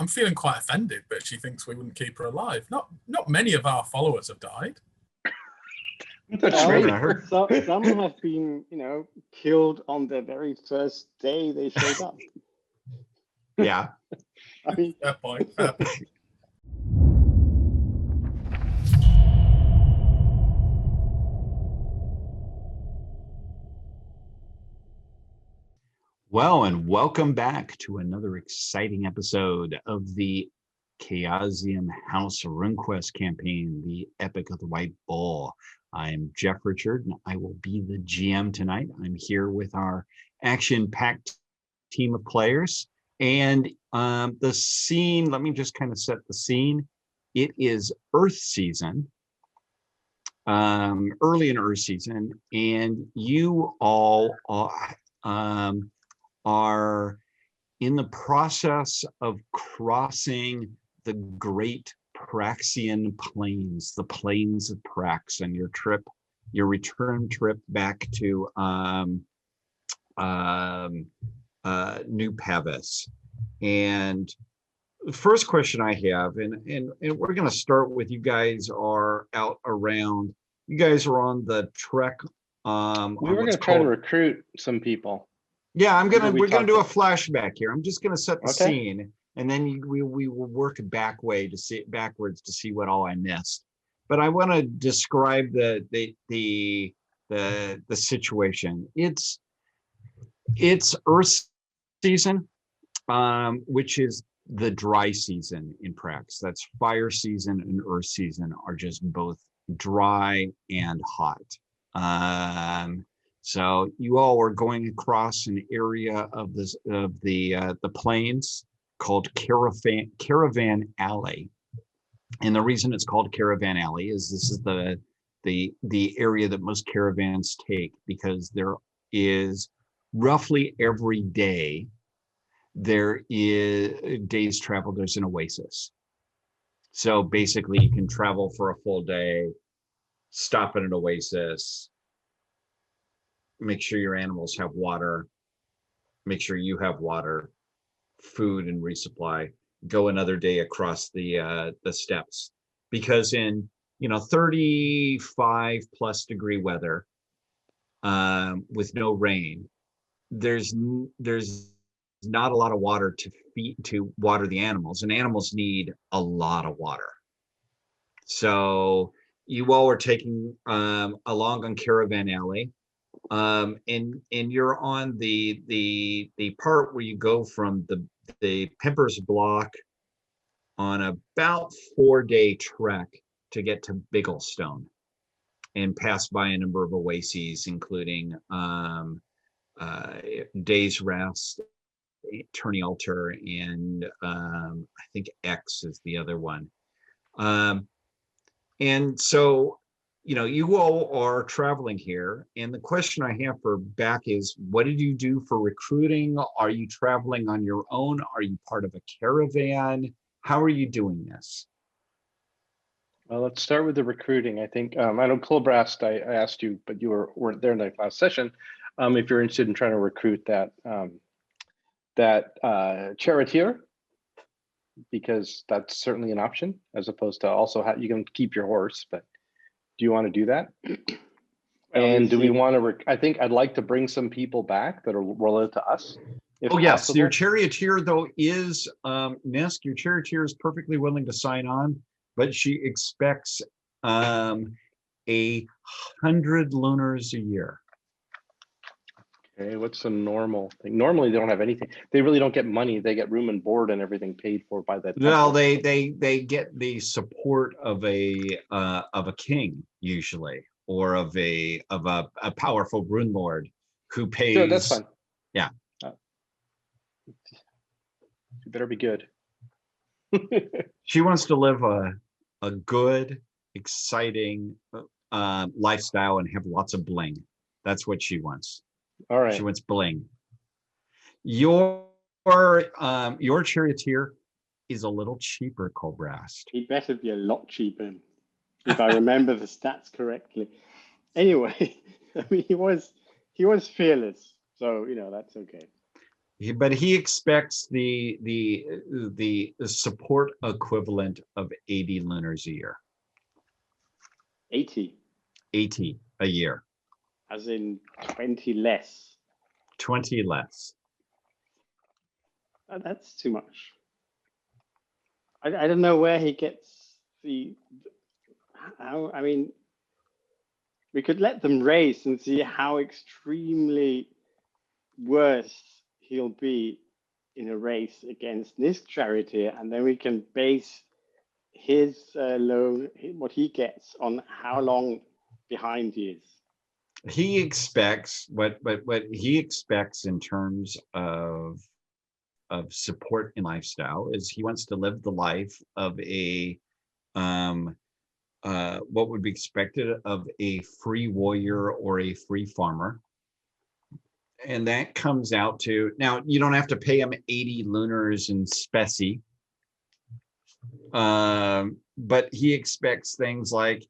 I'm feeling quite offended that she thinks we wouldn't keep her alive. Not many of our followers have died. Some have been, killed on the very first day they showed up. Yeah. I mean, fair point. Well, and welcome back to another exciting episode of the Chaosium House RuneQuest campaign, the Epic of the White Bull. I'm Jeff Richard, and I will be the GM tonight. I'm here with our action-packed team of players. And the scene, let me just kind of set the scene. It is Earth season, early in Earth season, and you all are in the process of crossing the Great Praxian Plains, the Plains of Prax, and your return trip back to New Pavis. And the first question I have, and we're going to start with, you guys are out around, you guys are on the trek. We were going to try to recruit some people. Yeah, we're gonna do a flashback here. I'm just gonna set the scene, and then we will work backwards to see what all I missed. But I want to describe the situation. It's Earth season, which is the dry season in Prax. That's fire season and Earth season are just both dry and hot. So you all are going across an area of the plains called Caravan Alley, and the reason it's called Caravan Alley is this is the area that most caravans take, because there is roughly every day there is day's travel. There's an oasis, so basically you can travel for a full day, stop at an oasis, make sure your animals have water, make sure you have water, food, and resupply, go another day across the steppes. Because in 35 plus degree weather, with no rain, there's not a lot of water to water the animals, and animals need a lot of water. So you all are taking along on Caravan Alley. And you're on the part where you go from the Pimpers Block on about 4-day trek to get to Bigglestone, and pass by a number of oases, including Day's Rest, Tourney Altar, and I think X is the other one. And so you all are traveling here, and the question I have for Back is, what did you do for recruiting? Are you traveling on your own? Are you part of a caravan? How are you doing this? Well, let's start with the recruiting. I think, I know Kilbrast, I asked you, but you weren't there in the last session, if you're interested in trying to recruit that charioteer, because that's certainly an option, as opposed to also how you can keep your horse, but do you want to do that? And do we want to, I think I'd like to bring some people back that are related to us. Oh, yes. Possible. Your charioteer, though, is Nisk. Your charioteer is perfectly willing to sign on, but she expects 100 lunars a year. Okay, what's the normal thing? Normally, they don't have anything. They really don't get money. They get room and board and everything paid for by the. Well, they get the support of a king usually, or of a powerful rune lord who pays. Sure, that's fine. Yeah. You better be good. She wants to live a good, exciting lifestyle and have lots of bling. That's what she wants. All right. She wants bling. Your charioteer is a little cheaper, Colbrast. He better be a lot cheaper, if I remember the stats correctly. Anyway, I mean, he was fearless, so that's okay. But he expects the support equivalent of 80 lunars a year. 80, 80 a year. as in 20 less. 20 less. That's too much. I don't know where he gets how, I mean, we could let them race and see how extremely worse he'll be in a race against this charioteer, and then we can base his loan, what he gets, on how long behind he is. He expects what he expects in terms of support and lifestyle is he wants to live the life of a what would be expected of a free warrior or a free farmer. And that comes out to, now you don't have to pay him 80 lunars in specie, but he expects things like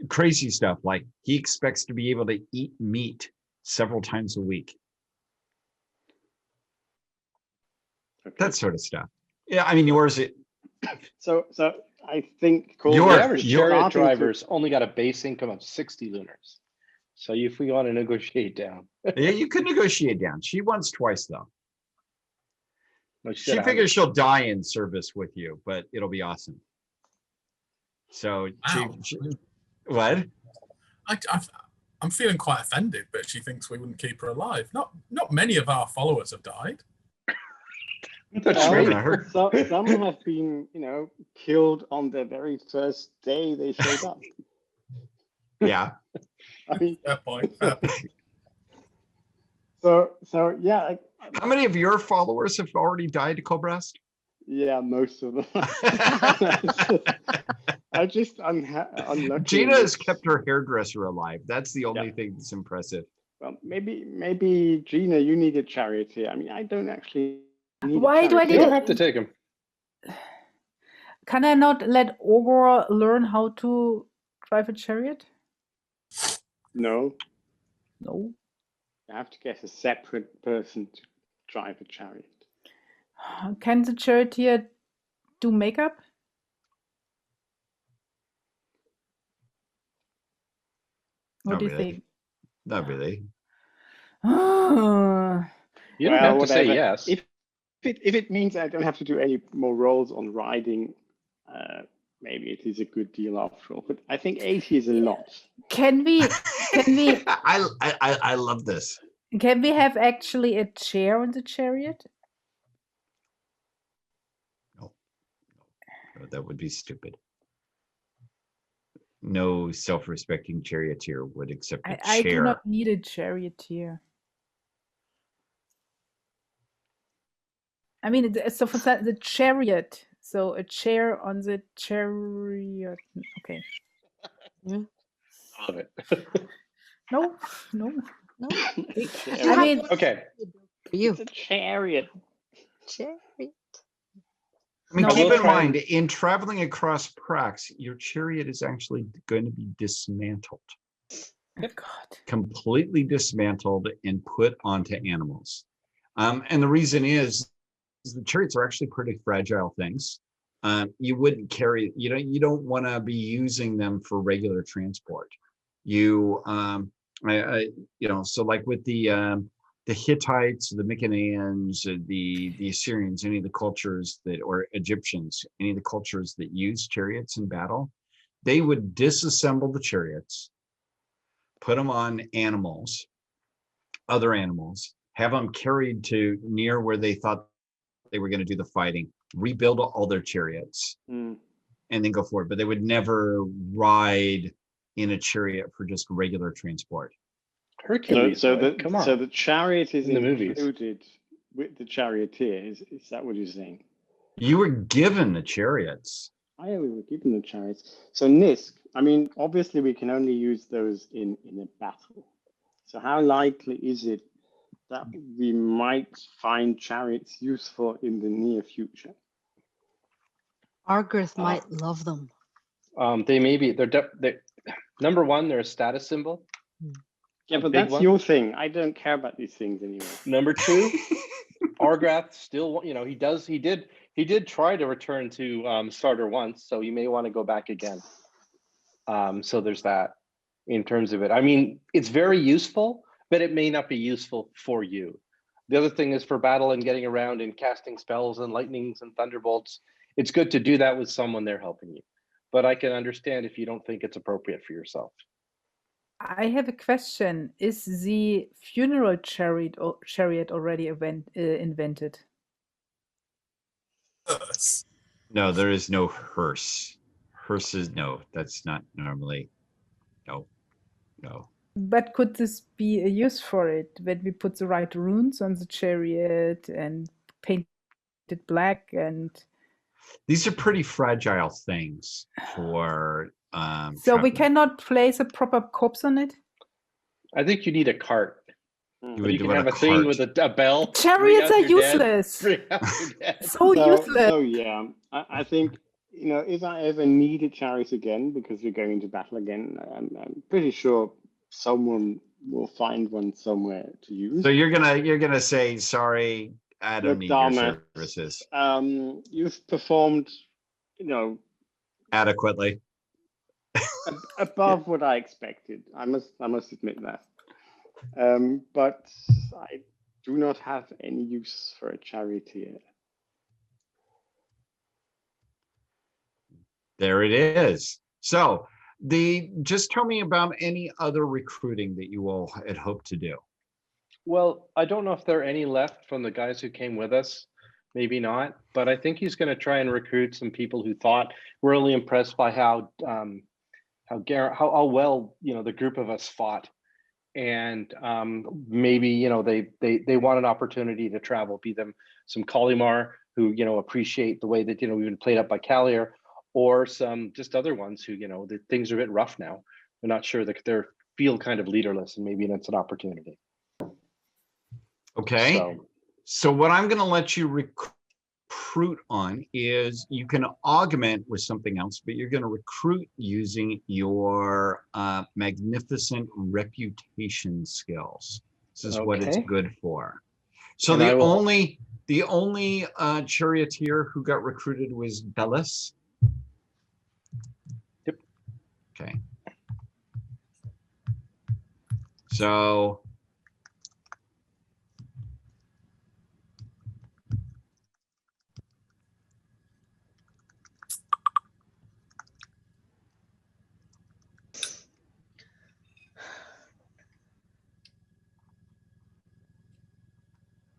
crazy stuff, like he expects to be able to eat meat several times a week. Okay. That sort of stuff. Yeah, I mean, yours it. So I think The Your- average your- chariot starting to- driver's only got a base income of 60 lunars. So if we want to negotiate down, Yeah, you could negotiate down. She wants twice though. no, She said figures she'll die in service with you, but it'll be awesome. So Wow. what? I'm feeling quite offended that she thinks we wouldn't keep her alive. Not many of our followers have died. That's Well, right. I heard- some have been, killed on the very first day they showed up. Yeah. I mean, Fair point. Fair point. so yeah, How many of your followers have already died, Cobrast? yeah, most of them. I just unlucky. Gina has kept her hairdresser alive. That's the only thing that's impressive. Well, maybe Gina, you need a charioteer. I mean, I don't actually need Why do I a need You a- don't charioteer. have to take him. Can I not let Ogre learn how to drive a chariot? No, No. you have to get a separate person to drive a chariot. Can the charioteer do makeup? What Not do you really. think? Not really. You don't Well, have to say whatever. yes. If it means I don't have to do any more rolls on riding, maybe it is a good deal after all. But I think 80 is a lot. Can we I love this. have actually a chair on the chariot? No, that would be stupid. No self-respecting charioteer would accept a I do chair. not need a charioteer. I mean, so for the chariot, so a chair on the chariot. Okay. Love it. No. No, I mean, Okay. for you. It's a chariot. Chariot. I mean, No. keep We'll in try mind, in traveling across Prax, your chariot is actually going to be dismantled, oh God. completely dismantled and put onto animals. And the reason is the chariots are actually pretty fragile things. You wouldn't carry, you don't want to be using them for regular transport. So like with the Hittites, the Mycenaeans, the Assyrians, any of the cultures or Egyptians, any of the cultures that use chariots in battle, they would disassemble the chariots, put them on animals, other animals, have them carried to near where they thought they were going to do the fighting, rebuild all their chariots, Mm. and then go forward. But they would never ride in a chariot for just regular transport. Hercules. So boy, come on. So the chariot is In the movies. included with the charioteer. Is that what you're saying? You were given the chariots. Oh, yeah, we were given the chariots. So Nisk, I mean, obviously we can only use those in a battle. So how likely is it that we might find chariots useful in the near future? Argirth might love them. They may be. They're number one. They're a status symbol. Yeah, A but big that's one? your thing. I don't care about these things anymore. Number two, Argrath still, he did try to return to starter once, so you may want to go back again. So there's that in terms of it. I mean, it's very useful, but it may not be useful for you. The other thing is for battle and getting around and casting spells and lightnings and thunderbolts, it's good to do that with someone there helping you. But I can understand if you don't think it's appropriate for yourself. I have a question. Is the funeral chariot already invented? Yes. No, there is no hearse. Hearse is no, that's not normally. No. But could this be a use for it when we put the right runes on the chariot and paint it black? And These are pretty fragile things for so we traveling. cannot place a proper corpse on it? I think you need a cart. You But would you do can it have a a thing cart. with a bell. Chariots are useless. Bring out your dead. So useless. So yeah, I think, if I ever need a chariot again, because we're going into battle again, I'm pretty sure someone will find one somewhere to use. So you're gonna say, sorry, I don't need your services You've performed, adequately. above what I expected. I must admit that. But I do not have any use for a charioteer. There it is. So just tell me about any other recruiting that you all had hoped to do. Well, I don't know if there are any left from the guys who came with us. Maybe not, but I think he's going to try and recruit some people who were really impressed by how well the group of us fought, and maybe they want an opportunity to travel. Be them some Kalimar who appreciate the way that we've been played up by Callier, or some just other ones who the things are a bit rough now. They're not sure that they feel kind of leaderless, and maybe that's an opportunity. Okay. So what I'm going to let you recruit on is you can augment with something else, but you're going to recruit using your magnificent reputation skills. This is what it's good for. So And the only charioteer who got recruited was Bellis. Yep. Okay. So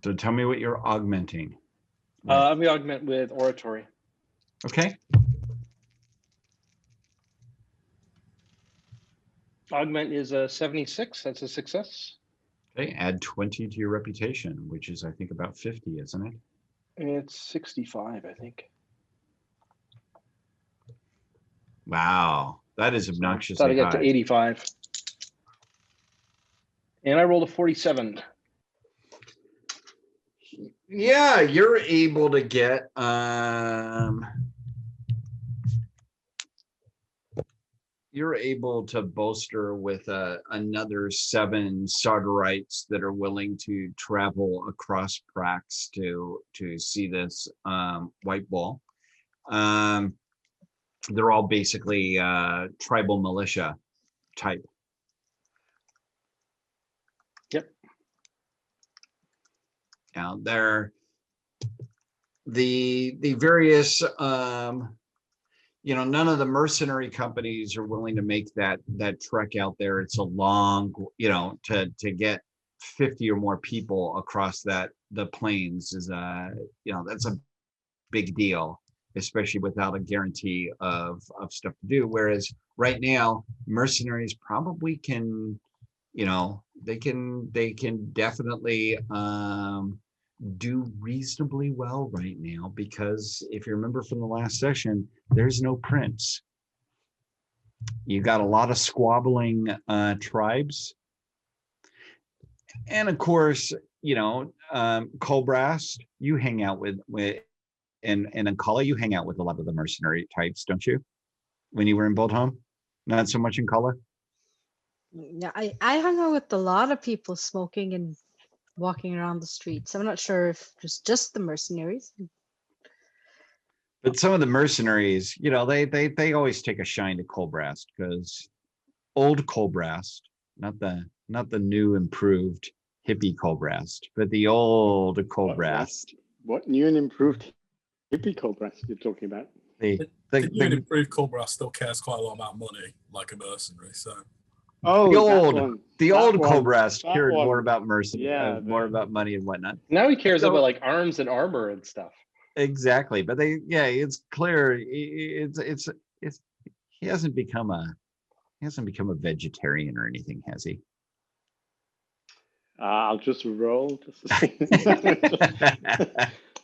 So tell me what you're augmenting. We augment with oratory. Okay. Augment is a 76. That's a success. Okay. Add 20 to your reputation, which is I think about 50, isn't it? It's 65, I think. Wow, that is obnoxiously Thought I got high. to 85. And I rolled a 47. Yeah, you're able to get you're able to bolster with another 7 Sardarites that are willing to travel across Prax to see this white ball. They're all basically tribal militia type. Yep. Now they're the various none of the mercenary companies are willing to make that trek out there. It's a long, to get 50 or more people across the plains is that's a big deal, especially without a guarantee of stuff to do. Whereas right now, mercenaries probably can, they can definitely do reasonably well right now, because if you remember from the last session, there's no prince. You got a lot of squabbling tribes, and of course, Colbrast, you hang out with and in Kala, you hang out with a lot of the mercenary types, don't you? When you were in Boldholm, not so much in Kala. Yeah, I hung out with a lot of people smoking and walking around the streets. I'm not sure if just the mercenaries. But some of the mercenaries, you know, they always take a shine to Colbrast, because old Colbrast, not the new improved hippie Colbrast, but the old Colbrast. What new and improved hippie Colbrast you're talking about? The new and improved Cobra still cares quite a lot about money, like a mercenary. So Oh, the that old one, Colbrast that cared one. more about mercenary, Yeah, more about money and whatnot. Now he cares So- about like arms and armor and stuff. Exactly, but it's clear it's he hasn't become a vegetarian or anything, has he? I'll just roll.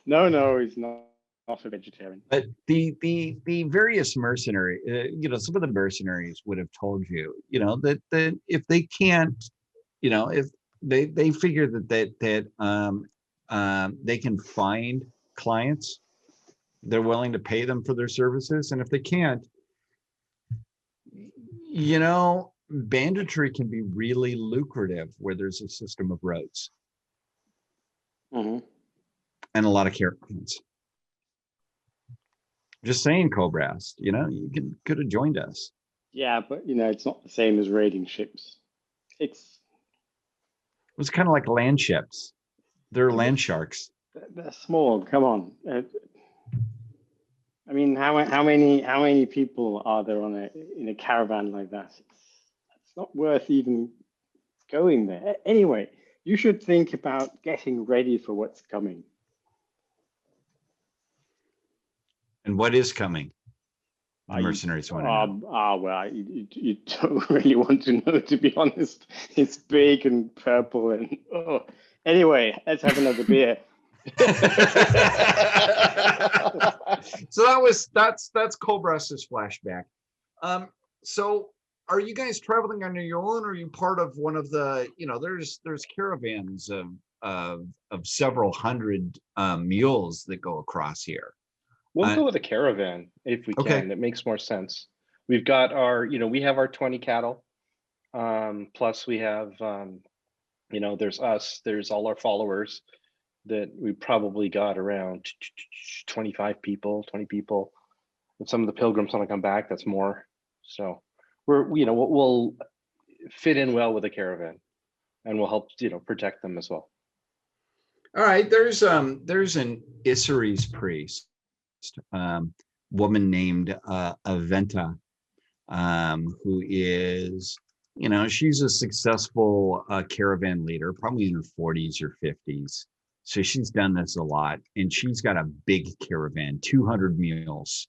No, he's not a vegetarian. But the various mercenary, you know, some of the mercenaries would have told you, you know, that if they can't, you know, if they figure that they can find clients, they're willing to pay them for their services, and if they can't, you know, banditry can be really lucrative where there's a system of roads Mm-hmm. and a lot of caravans. Just saying, Cobrast, you know, you could have joined us. Yeah, but you know, it's not the same as raiding ships. It was kind of like land ships. They're land sharks. They're small. Come on. I mean, how many people are there in a caravan like that? It's not worth even going there. Anyway, you should think about getting ready for what's coming. And what is coming? The mercenaries want to know. Well, you don't really want to know, to be honest. It's big and purple and oh. Anyway, let's have another beer. So that's Colbrast's flashback. So are you guys traveling on your own, or are you part of one of the, you know, there's caravans of several hundred mules that go across here? We'll go with a caravan if we Okay. can. It makes more sense. We've got our, you know, we have our 20 cattle. Plus we have, you know, there's us, there's all our followers that we probably got around 25 people, 20 people. If some of the pilgrims want to come back, that's more. So you know, we'll fit in well with a caravan, and we'll help, you know, protect them as well. All right, there's an Isseries priest, woman named Aventa, who is, you know, she's a successful caravan leader, probably in her 40s or 50s. So she's done this a lot, and she's got a big caravan, 200 mules,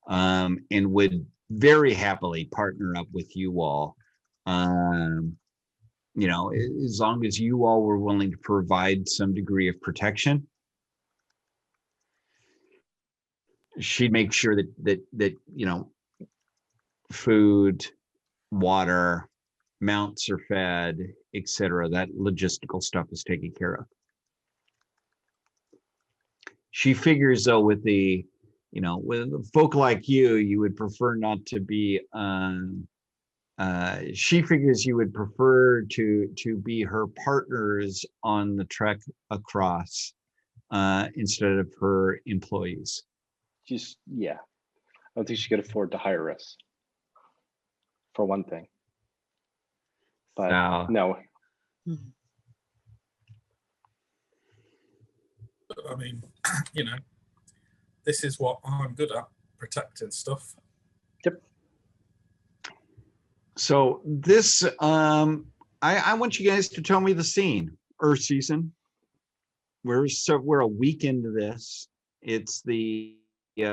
and would very happily partner up with you all. You know, as long as you all were willing to provide some degree of protection, she'd make sure that you know, food, water, mounts are fed, etc. That logistical stuff is taken care of. She figures, though, with the, you know, with folk like you would prefer not to be. She figures you would prefer to be her partners on the trek across instead of her employees. Yeah, I don't think she could afford to hire us, for one thing. But no. Mhm. I mean, you know, this is what I'm good at, protecting stuff. Yep. So this, I want you guys to tell me the scene. Earth season. We're a week into this. It's the, you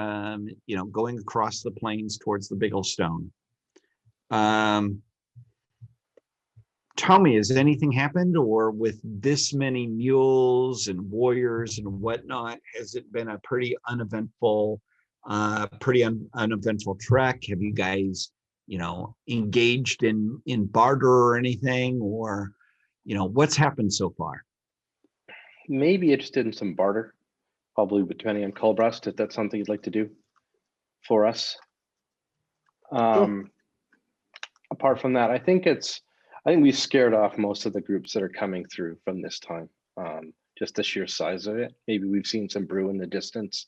know, going across the plains towards the Biggle Stone. Tell me, has anything happened, or with this many mules and warriors and whatnot, has it been a pretty uneventful, uneventful trek? Have you guys, you know, engaged in barter or anything, or, you know, what's happened so far? Maybe interested in some barter, probably depending on Colbrast, if that's something you'd like to do for us. Apart from that, I think we scared off most of the groups that are coming through from this time. just the sheer size of it. Maybe we've seen some brew in the distance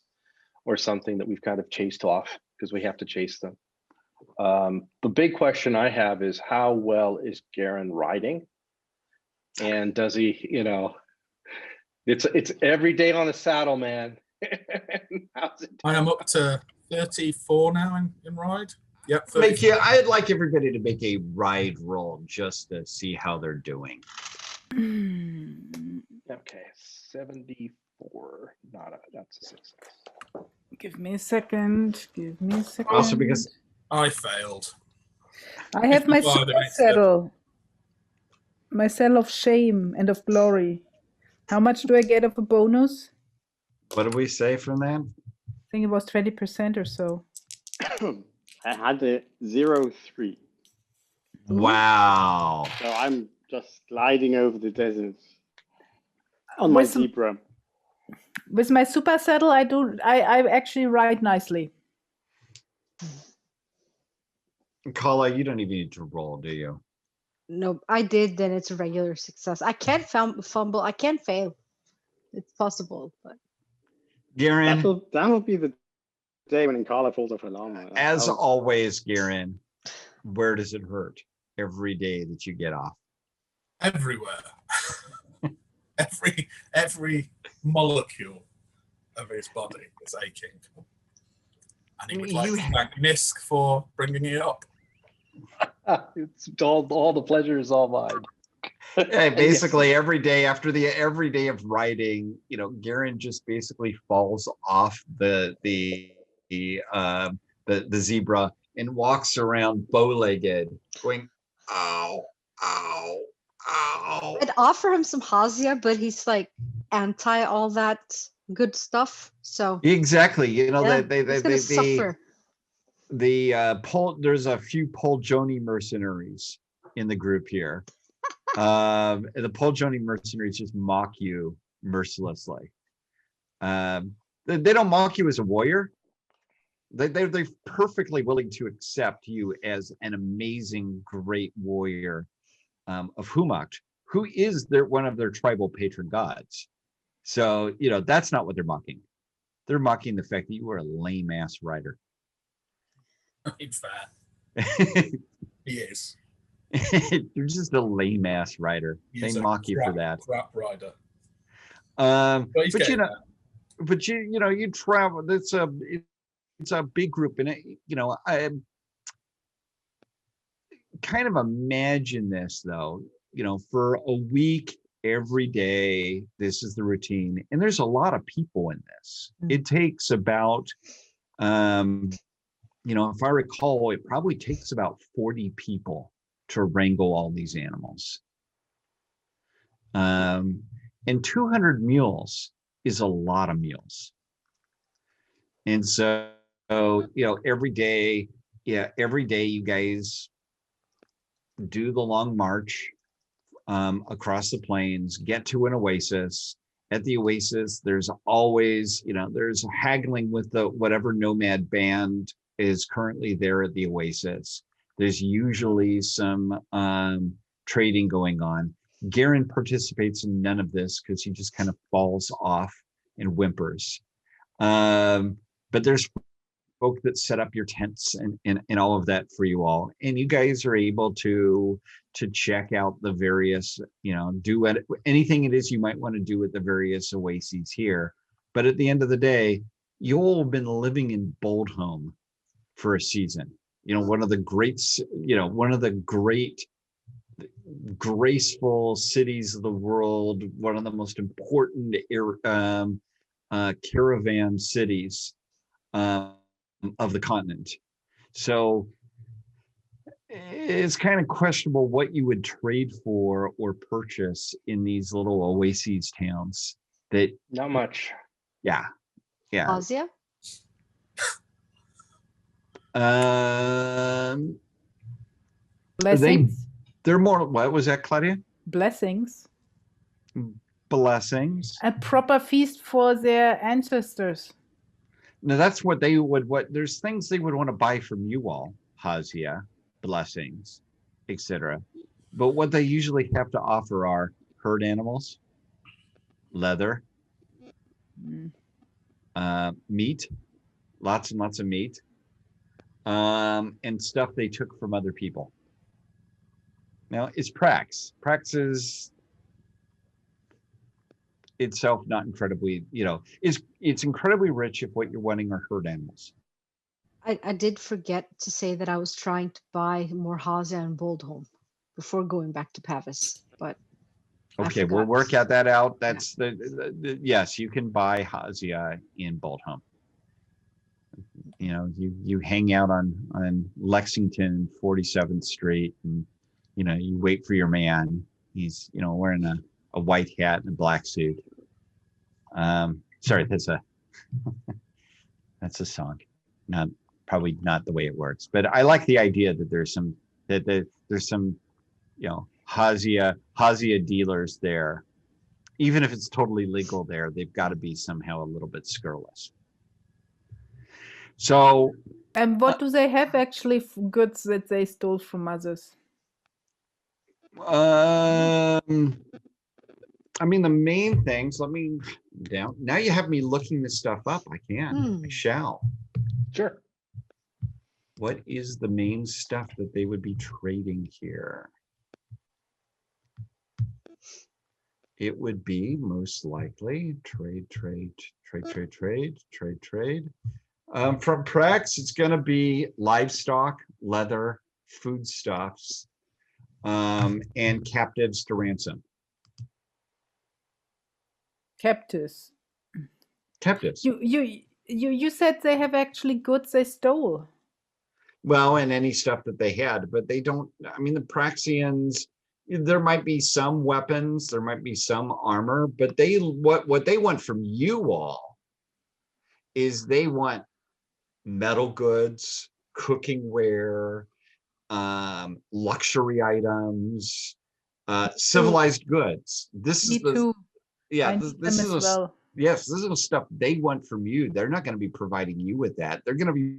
or something that we've kind of chased off because we have to chase them. The big question I have is how well is Garen riding? And does he, it's every day on the saddle, man. How's it And I'm up to 34 now in ride. Yep. I'd like everybody to make a ride roll just to see how they're doing. Okay, 74. That's a success. Give me a second. Give me a second. Also because I failed. I have my Well, super that makes saddle. My saddle of shame and of glory. How much do I get of a bonus? what did we say from that? I think it was 20% or so. I had a 0-3. Wow. So I'm just gliding over the desert on my zebra. With my super saddle, I actually ride nicely. Kala, you don't even need to roll, do you? No, I did. Then it's a regular success. I can't fumble. I can't fail. It's possible, but Garen, That'll be the day when Carla falls off her llama. as always, Garen, where does it hurt? Every day that you get off. Everywhere. every molecule of his body is aching. And he would like to thank Nisk for bringing it up. It's all the pleasure is all mine. Yeah, basically every day after every day of riding, Garen just basically falls off the zebra and walks around bow-legged, going, ow, ow, ow. I'd offer him some Hasia, but he's like anti all that good stuff. So Exactly, he's gonna suffer. There's a few Poljoni mercenaries in the group here. And the Poljoni mercenaries just mock you mercilessly. They don't mock you as a warrior. They're perfectly willing to accept you as an amazing, great warrior of Humacht, who is one of their tribal patron gods. So, that's not what they're mocking. They're mocking the fact that you are a lame ass rider. He's fat. He is. You're just a lame ass rider. They mock you for that. Crap rider. But you travel. It's a big group, and I kind of imagine this though. For a week, every day, this is the routine, and there's a lot of people in this. It takes about, if I recall, it probably takes about 40 people to wrangle all these animals. And 200 mules is a lot of mules. And so, every day you guys do the long march across the plains, get to an oasis. At the oasis, there's always, there's haggling with whatever nomad band is currently there at the oasis. There's usually some trading going on. Garen participates in none of this because he just kind of falls off and whimpers. But there's folk that set up your tents and all of that for you all. And you guys are able to check out the various, do anything it is you might want to do at the various oases here. But at the end of the day, you all have been living in Boldhome for a season. One of the great graceful cities of the world, one of the most important caravan cities of the continent. So it's kind of questionable what you would trade for or purchase in these little oases towns. That not much. Yeah. Hasia? Blessings. They're more. What was that, Claudia? Blessings. Blessings. A proper feast for their ancestors. Now that's what they would. There's things they would want to buy from you all, Hasia, blessings, etc. But what they usually have to offer are herd animals, leather, Mm. meat, lots and lots of meat, and stuff they took from other people. Now, it's Prax. Prax is itself not incredibly, it's incredibly rich if what you're wanting are herd animals. I did forget to say that I was trying to buy more Haza and Boldholm before going back to Pavis, but I Okay, we'll forgot. work that out. That's the yes, you can buy Hazia in Boldholm. You hang out on Lexington 47th Street, and you wait for your man. He's wearing a white hat and a black suit. Sorry, that's a that's a song. Probably not the way it works, but I like the idea that there's some Hazia dealers there. Even if it's totally legal there, they've got to be somehow a little bit scurrilous. So, And what do they have actually goods that they stole from others? I mean, the main things. Let me down. Now you have me looking this stuff up. I can. I shall. Sure. What is the main stuff that they would be trading here? It would be most likely trade. From Prax, it's going to be livestock, leather, foodstuffs, and captives to ransom. Captives. Captives. You said they have actually goods they stole. Well, and any stuff that they had, but they don't. I mean, the Praxians. There might be some weapons, there might be some armor, but what they want from you all is they want metal goods, cooking ware, luxury items, civilized goods. This Me is the too. yeah. I This need them is as well. yes. This is the stuff they want from you. They're not going to be providing you with that. They're going to be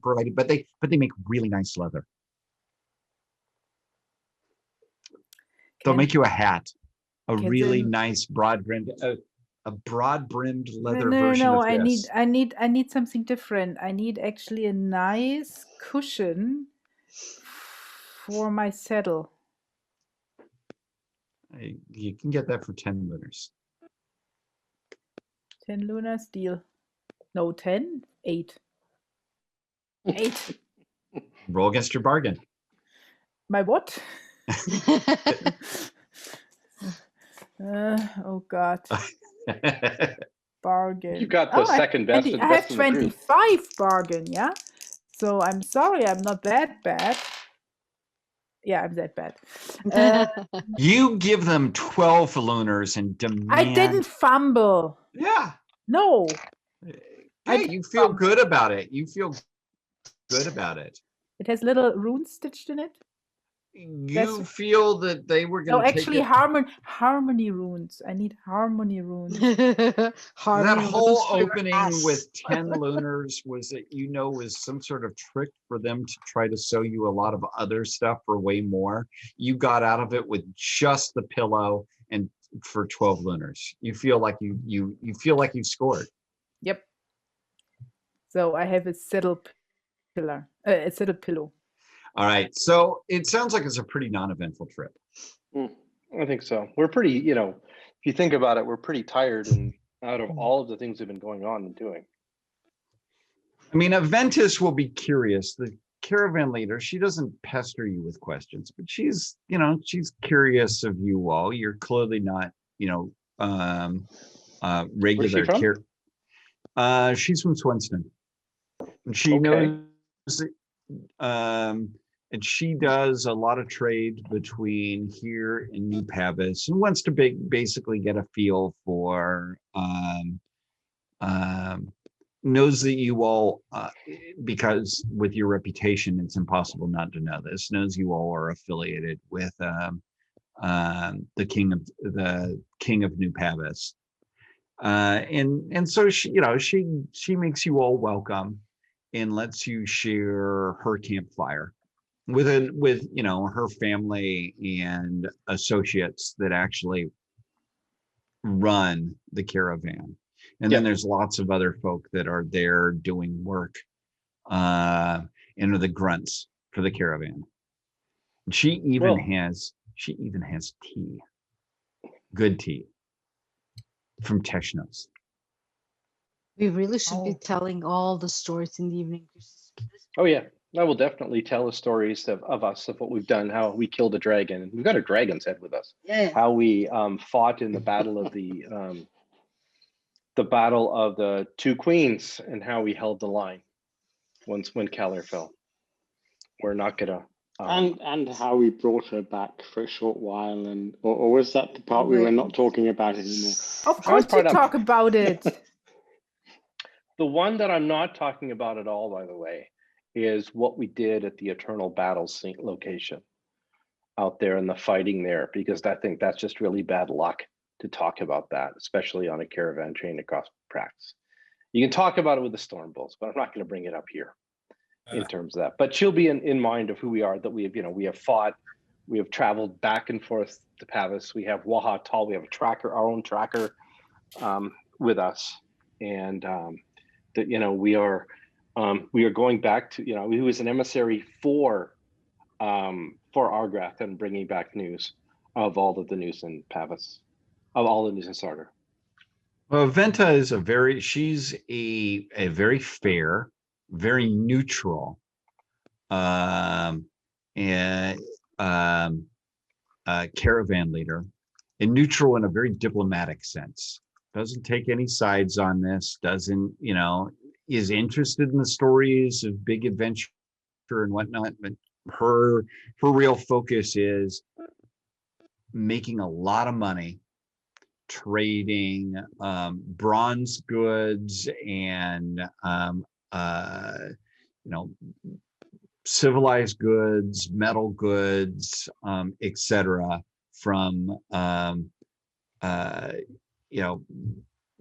providing, but they make really nice leather. They'll make you a hat, a really nice broad-brimmed, a broad-brimmed leather version of this. I need something different. I need actually a nice cushion for my saddle. You can get that for 10 lunars. 10 lunars deal. No, 10? 8. 8. Roll against your bargain. My what? Oh God. Bargain. You got the second best. I have 25 bargain, yeah? So I'm sorry, I'm not that bad. Yeah, I'm that bad. You give them 12 lunars and demand. I didn't fumble. Yeah. No. Hey, you feel good about it. You feel good about it. It has little runes stitched in it. You feel that they were going to actually harmony runes. I need harmony runes. That whole opening with 10 lunars was that was some sort of trick for them to try to sell you a lot of other stuff for way more. You got out of it with just the pillow and for 12 lunars. You feel like you feel like you've scored. Yep. So I have a saddle pillow. All right. So it sounds like it's a pretty non-eventful trip. I think so. We're pretty, if you think about it, we're pretty tired and out of all of the things that have been going on and doing. I mean, Aventus will be curious. The caravan leader, she doesn't pester you with questions, but she's curious of you all. You're clearly not, regular. Where's she from? She's from Swinston. And she knows, and she does a lot of trade between here and New Pavis and wants to basically get a feel for, knows that you all, because with your reputation, it's impossible not to know this, knows you all are affiliated with the king of New Pavis. And so she makes you all welcome and lets you share her campfire with her family and associates that actually run the caravan. And then there's lots of other folk that are there doing work, and are the grunts for the caravan. She even has tea, good tea from Technos. We really should be telling all the stories in the evening. Oh yeah, I will definitely tell the stories of us, of what we've done, how we killed a dragon. We've got a dragon's head with us. Yeah. How we fought in the battle of the battle of the two queens, and how we held the line when Keller fell. We're not gonna. And how we brought her back for a short while, and or was that the part we were not talking about anymore? Of course you talk about it. The one that I'm not talking about at all, by the way, is what we did at the Eternal Battle location out there in the fighting there, because I think that's just really bad luck to talk about that, especially on a caravan train across Prax. You can talk about it with the Storm Bulls, but I'm not going to bring it up here in terms of that. But she'll be in mind of who we are, that we have, we have fought, we have traveled back and forth to Pavis. We have Waha Tall, we have a tracker, our own tracker with us. And that, we are going back to, he was an emissary for Argrath and bringing back news of all of the news in Pavis, of all the news in Sarder. Well, Venta is she's a very fair, very neutral caravan leader, and neutral in a very diplomatic sense. Doesn't take any sides on this, doesn't, is interested in the stories of big adventure and whatnot, but her real focus is making a lot of money trading bronze goods and civilized goods, metal goods, etc. from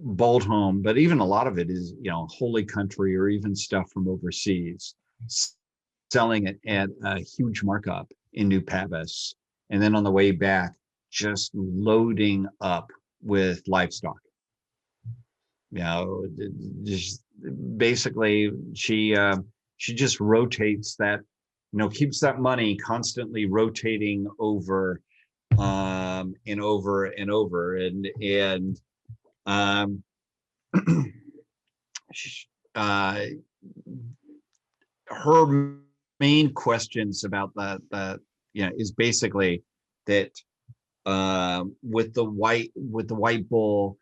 Boldholm, but even a lot of it is Holy Country or even stuff from overseas, selling it at a huge markup in New Pavis, and then on the way back just loading up with livestock. Just basically she just rotates that, keeps that money constantly rotating over and over and over, and her main questions about the is basically that with the white bull,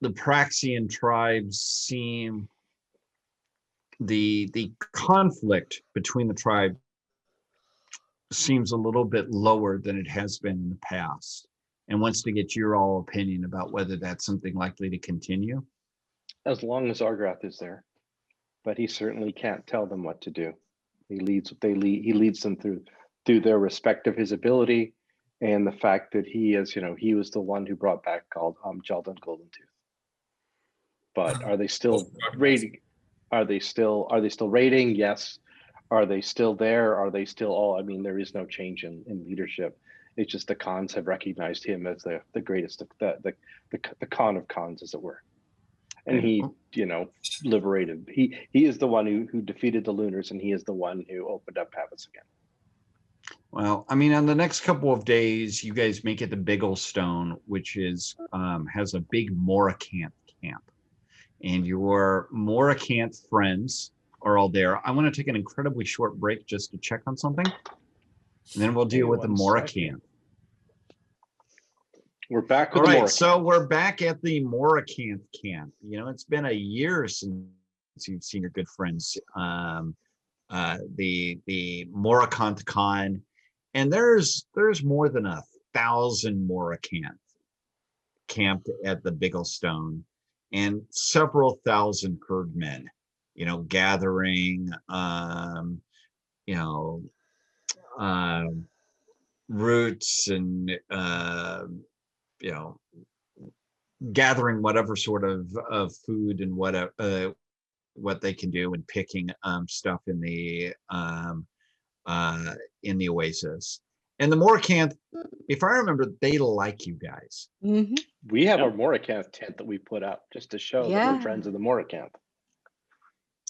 the Praxian tribes seem the conflict between the tribe seems a little bit lower than it has been in the past, and wants to get your all opinion about whether that's something likely to continue. As long as Argrath is there, but he certainly can't tell them what to do. He leads them through their respect of his ability, and the fact that he was the one who brought back Jaldan Golden Tooth. But are they still raiding? Are they still raiding? Yes. Are they still there? Are they still all? I mean, there is no change in leadership. It's just the Khans have recognized him as the greatest, the Khan of Khans, as it were. And he, liberated. He is the one who defeated the Lunars, and he is the one who opened up Pavis again. Well, I mean, on the next couple of days, you guys make it to Bigglestone, which is has a big Moracant camp, and your Moracant friends are all there. I want to take an incredibly short break just to check on something, and then we'll deal with the Moracant. We're back with all right, Moracant. so we're back at the Moracant camp. It's been a year since you've seen your good friends, the Moracant Khan, and there's more than 1,000 Moracant camped at the Bigglestone, and several thousand herdmen, gathering, roots and gathering whatever sort of food and what they can do, and picking stuff in the oasis. And the Moracanth, if I remember, they like you guys. Mhm. We have Yep. a Moracanth tent that we put up just to show that Yeah. we're friends of the Moracanth.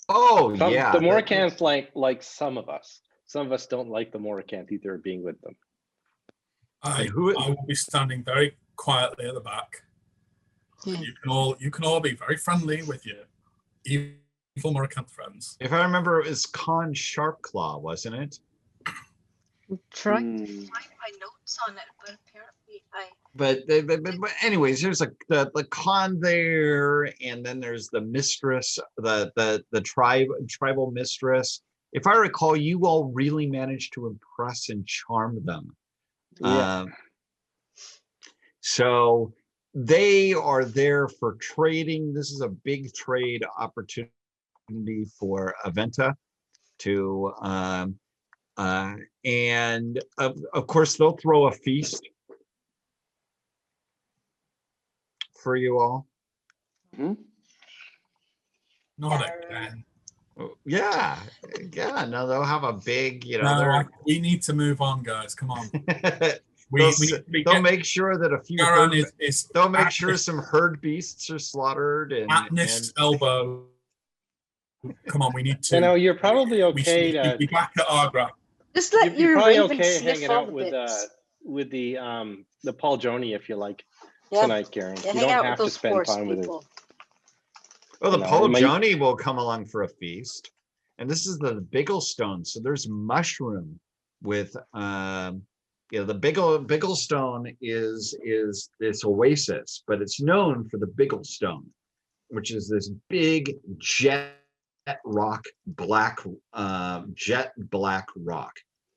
Oh yeah, The Moracanth like some of us. Some of us don't like the Moracanth either, being with them. I will be standing very quietly at the back. Yeah. You can all be very friendly with your evil Moracanth friends. If I remember, it was Con Sharpclaw, wasn't it? I'm trying to Hmm. find my notes on it, but apparently I. But anyways, there's the con there, and then there's the mistress, the tribal mistress. If I recall, you all really managed to impress and charm them. Yeah. So they are there for trading. This is a big trade opportunity for Aventa to and of course they'll throw a feast for you all. Mhm. Not again. Yeah, no, they'll have a big, No, we need to move on, guys. Come on. they'll make sure that a few Garan is they'll make at sure Nick's- some herd beasts are slaughtered at Nick's elbow. Come on, we need to. You know, you're probably we should okay to. be back at Agra. Just let You're your probably raven okay sniff hanging all out the with bits. the Paul Joni if you like Yeah. tonight, Garen. Yeah, You hang don't out have with to those spend forest time with it. people. Well, the You know, Paul it might- Johnny will come along for a feast, and this is the Bigglestone. So there's mushroom with, the Bigglestone is this oasis, but it's known for the Bigglestone, which is this big jet black rock,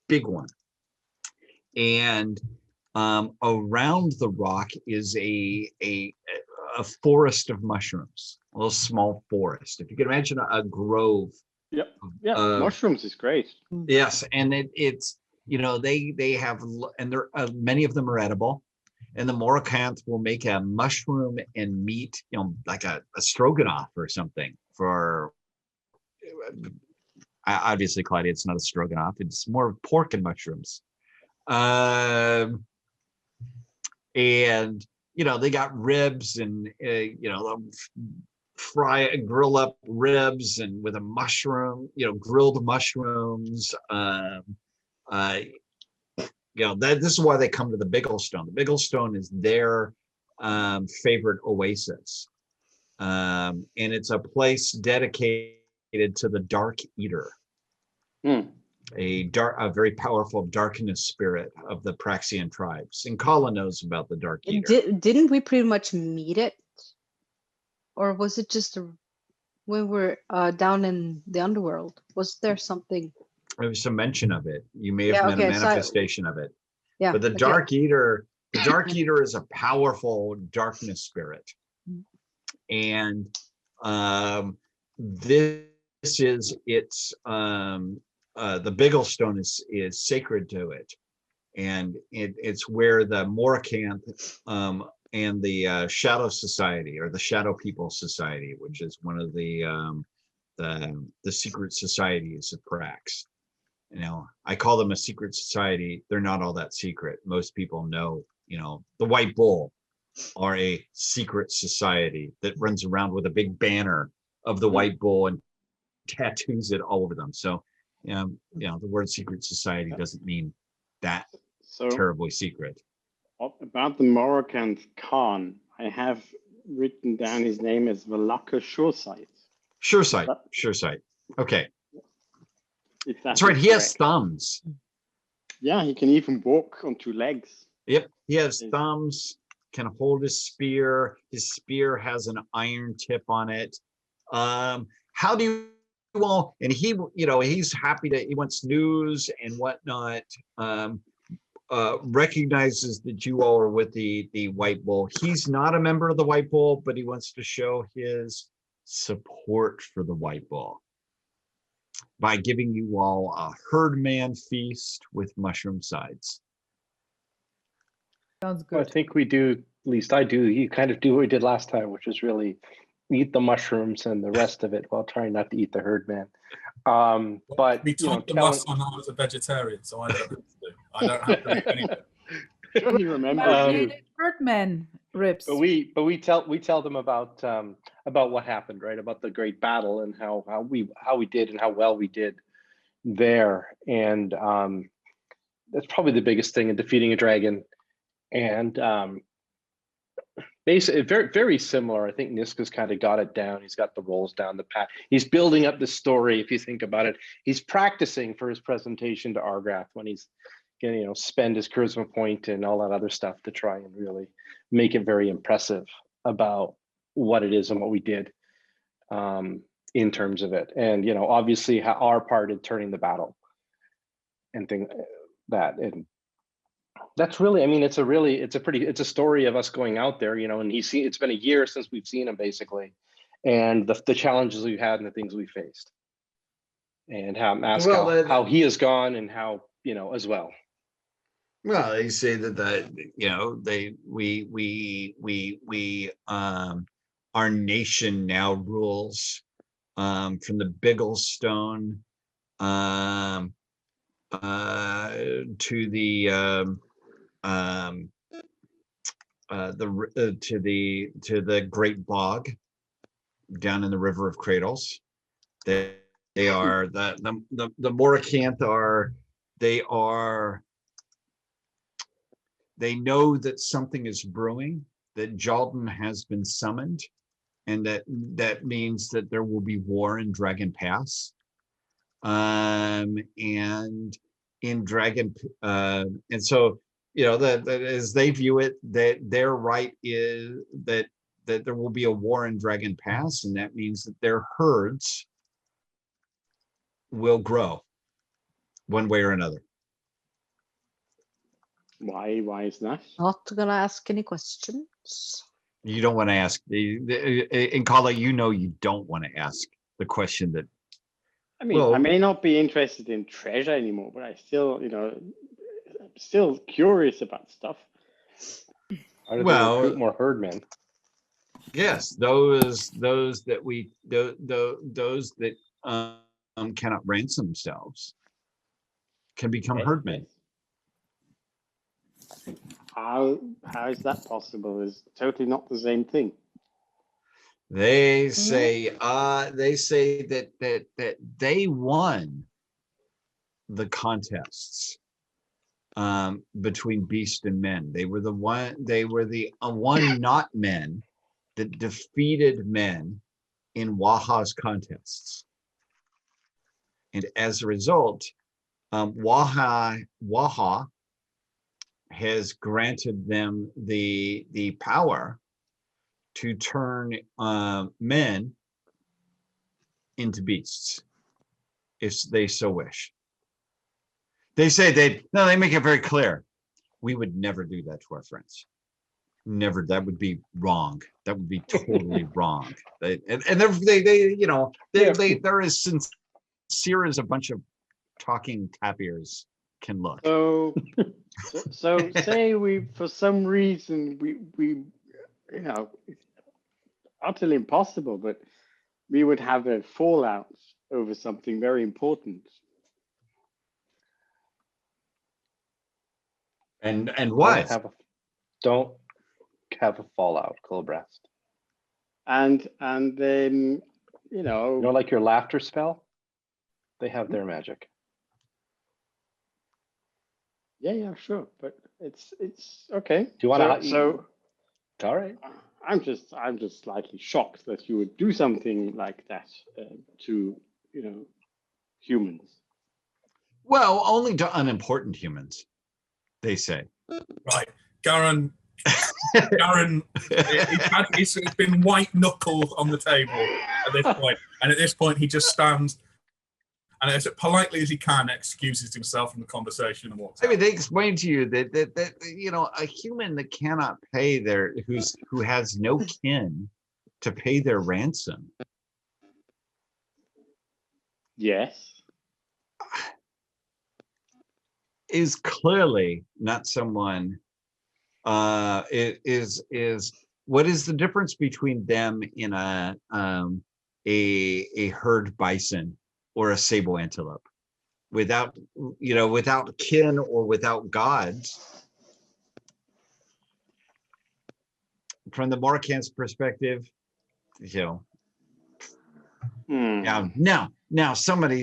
big one, and around the rock is a forest of mushrooms, a little small forest. If you can imagine a grove. Yeah, mushrooms is great. Yes, and it's they have, and they're many of them are edible, and the Moracanth will make a mushroom and meat, like a stroganoff or something for. Obviously, Claudia, it's not a stroganoff; it's more pork and mushrooms. And they got ribs and they'll grill up ribs and with a mushroom, grilled mushrooms. This is why they come to the Bigglestone. The Bigglestone is their favorite oasis, and it's a place dedicated to the Dark Eater. A very powerful darkness spirit of the Praxian tribes. And Kala knows about the Dark Eater. Didn't we pretty much meet it? Or was it just when we're down in the underworld? Was there something? There was some mention of it. You may have met a manifestation of it. Yeah. But the Dark Eater, is a powerful darkness spirit. And this is its the Bigglestone is sacred to it, and it's where the Moracanth and the Shadow Society, or the Shadow People Society, which is one of the secret societies of Prax. I call them a secret society. They're not all that secret. Most people know, the White Bull are a secret society that runs around with a big banner of the White Bull and tattoos it all over them. So the word secret society doesn't mean that terribly secret. About the Moracanth Khan, I have written down his name as Valaka Suresight. Suresight. Okay. That's right. He has thumbs. Yeah, he can even walk on two legs. Yep. He has thumbs, can hold his spear. His spear has an iron tip on it. How do you and he's happy he wants news and whatnot, recognizes that you all are with the White Bull. He's not a member of the White Bull, but he wants to show his support for the White Bull by giving you all a herdman feast with mushroom sides. Sounds good. Well, I think we do, at least I do. You kind of do what we did last time, which was really eat the mushrooms and the rest of it while trying not to eat the herdman. But we talked the last time I was a vegetarian, so I don't have to do. I don't have to be anything. Sure you remember you. Marinated Birdman ribs. But we tell them about what happened, right? About the great battle and how we did and how well we did there. And that's probably the biggest thing in defeating a dragon. And basically very, very similar. I think Niska's kind of got it down. He's got the roles down the path. He's building up the story. If you think about it, he's practicing for his presentation to Argrath when he's gonna, spend his charisma point and all that other stuff to try and really make it very impressive about what it is and what we did in terms of it. And, obviously our part in turning the battle and things that. And that's really, it's a story of us going out there, and it's been a year since we've seen him basically, and the challenges we've had and the things we faced, and how he has gone and how, as well. Well, they say that our nation now rules from the Bigglestone to the Great Bog down in the River of Cradles. They are the Morakanth are they know that something is brewing, that Jaldan has been summoned, and that means that there will be war in Dragon Pass. And in Dragon, and so that as they view it, that their right is that there will be a war in Dragon Pass, and that means that their herds will grow one way or another. Why is that? Not gonna ask any questions. You don't want to ask in Kala, you don't want to ask the question that. I may not be interested in treasure anymore, but I still, I'm still curious about stuff. Recruit more herdmen. Yes, those that cannot ransom themselves can become herdmen. How is that possible? It's totally not the same thing. They say that they won the contests between beast and men. They were the one not men that defeated men in Waha's contests. And as a result, Waha has granted them the power to turn men into beasts if they so wish. They say they make it very clear. We would never do that to our friends. Never. That would be wrong. That would be totally wrong. They're as sincere as a bunch of talking tap ears can look. So say we, for some reason, we utterly impossible, but we would have a fallout over something very important. And what? Don't have a fallout, Colbrast. And then like your laughter spell, they have their magic. Yeah, sure, but it's okay. Do you want so all right. I'm just slightly shocked that you would do something like that to humans. Well, only to unimportant humans, they say. Right, Garen, it's been white knuckled on the table at this point, and at this point he just stands and as politely as he can excuses himself from the conversation and walks out. They explain to you that a human that cannot pay who has no kin to pay their ransom. Yes. Is clearly not someone. Is what is the difference between them in a herd bison or a sable antelope? without without kin or without gods. From the Moroccan's perspective, now somebody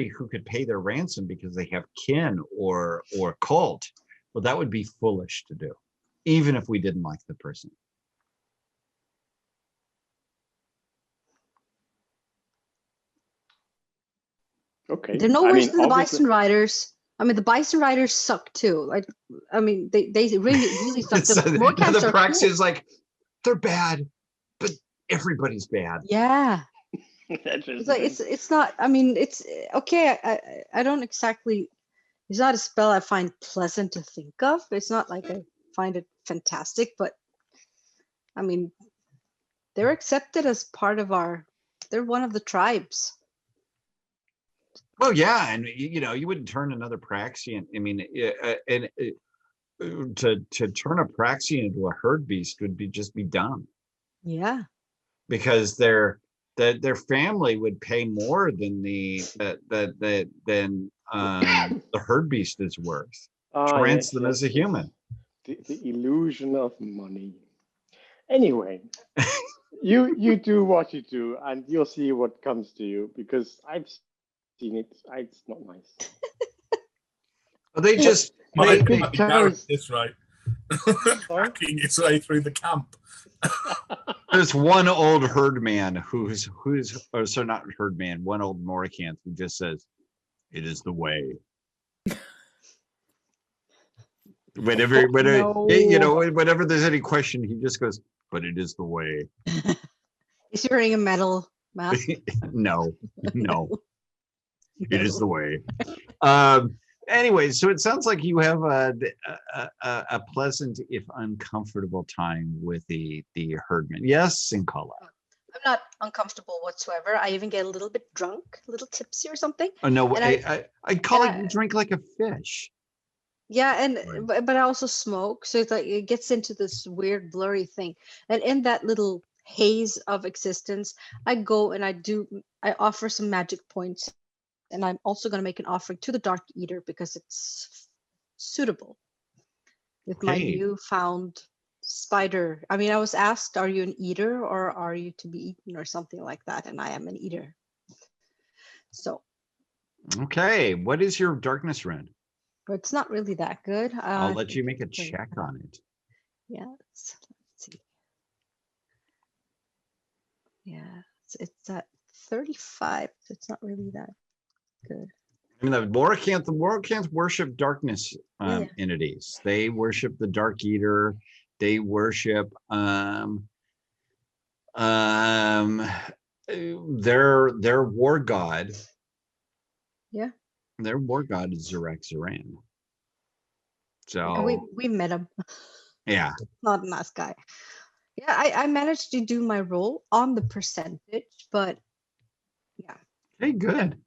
who could pay their ransom because they have kin or cult, well, that would be foolish to do, even if we didn't like the person. Okay. They're no worse than the Bison Riders. I mean, the Bison Riders suck too. Like, I mean, they really suck. The Morcants are Praxia cool. is like, they're bad, but everybody's bad. Yeah. It's like it's not. I mean, it's okay. I don't exactly. It's not a spell I find pleasant to think of. It's not like I find it fantastic, but I mean, they're accepted as part of our. They're one of the tribes. Well, yeah, and you wouldn't turn another Praxian. I mean, to turn a Praxian into a herd beast would just be dumb. Yeah. Because their family would pay more than the herd beast is worth. Trans them as a human. The illusion of money. Anyway, you do what you do, and you'll see what comes to you, because I've seen it. It's not nice. Well, they just this right. Hacking its way through the camp. There's one old herdman not herdman, one old Moroccan who just says, "It is the way." Whenever there's any question, he just goes, "But it is the way." Is he wearing a metal mask? No. It is the way. Anyway, so it sounds like you have a pleasant, if uncomfortable, time with the herdman. Yes, Sincala. I'm not uncomfortable whatsoever. I even get a little bit drunk, a little tipsy or something. Oh no, I call it you drink like a fish. Yeah, and Right. but I also smoke, so it's like it gets into this weird blurry thing. And in that little haze of existence, I go and I offer some magic points. And I'm also going to make an offering to the Dark Eater because it's suitable with my newfound spider. I mean, I was asked, are you an eater or are you to be eaten or something like that? And I am an eater. So. Okay, what is your darkness rune? It's not really that good. I'll let you make a check on it. Yeah, let's see. Yeah, it's at 35. So it's not really that good. I mean, the Morocans worship darkness entities. They worship the Dark Eater. They worship their war god. Yeah. Their war god is Zarak-Zaran. So and we met him. Yeah. Not a nice guy. Yeah, I managed to do my roll on the percentage, but yeah. Hey, good.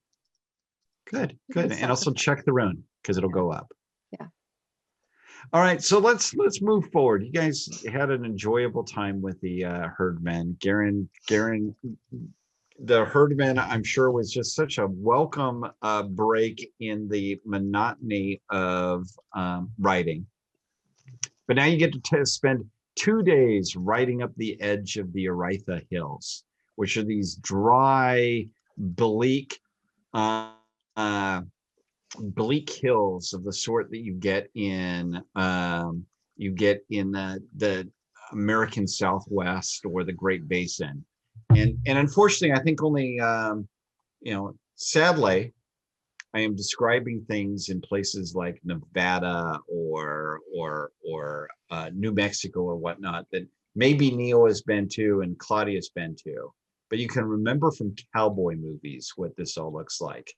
Good. And also check the rune because it'll go up. Yeah. All right, so let's move forward. You guys had an enjoyable time with the herdmen. Garen, the herdman, I'm sure, was just such a welcome break in the monotony of riding. But now you get to spend 2 days riding up the edge of the Aritha Hills, which are these dry, bleak hills of the sort that you get in the American Southwest or the Great Basin. And unfortunately, I think only sadly, I am describing things in places like Nevada or New Mexico or whatnot that maybe Neil has been to and Claudia's been to, but you can remember from cowboy movies what this all looks like.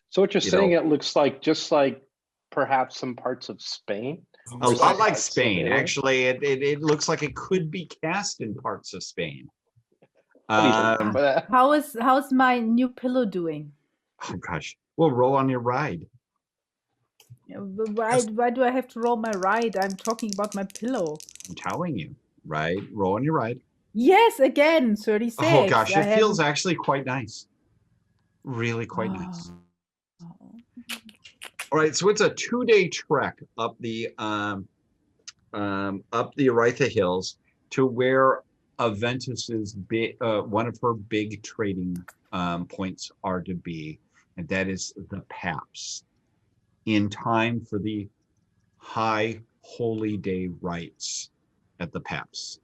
So what you're saying, it looks like just like perhaps some parts of Spain? A lot like Spain. Actually, it looks like it could be cast in parts of Spain. How's my new pillow doing? Oh gosh, we'll roll on your ride. Why do I have to roll my ride? I'm talking about my pillow. I'm telling you, right? Roll on your ride. Yes, again, 36. Oh gosh, it feels actually quite nice. Really quite nice. All right, so it's a 2-day trek up the Aretha Hills to where Aventus's one of her big trading points are to be, and that is the Paps, in time for the High Holy Day rites at the Paps.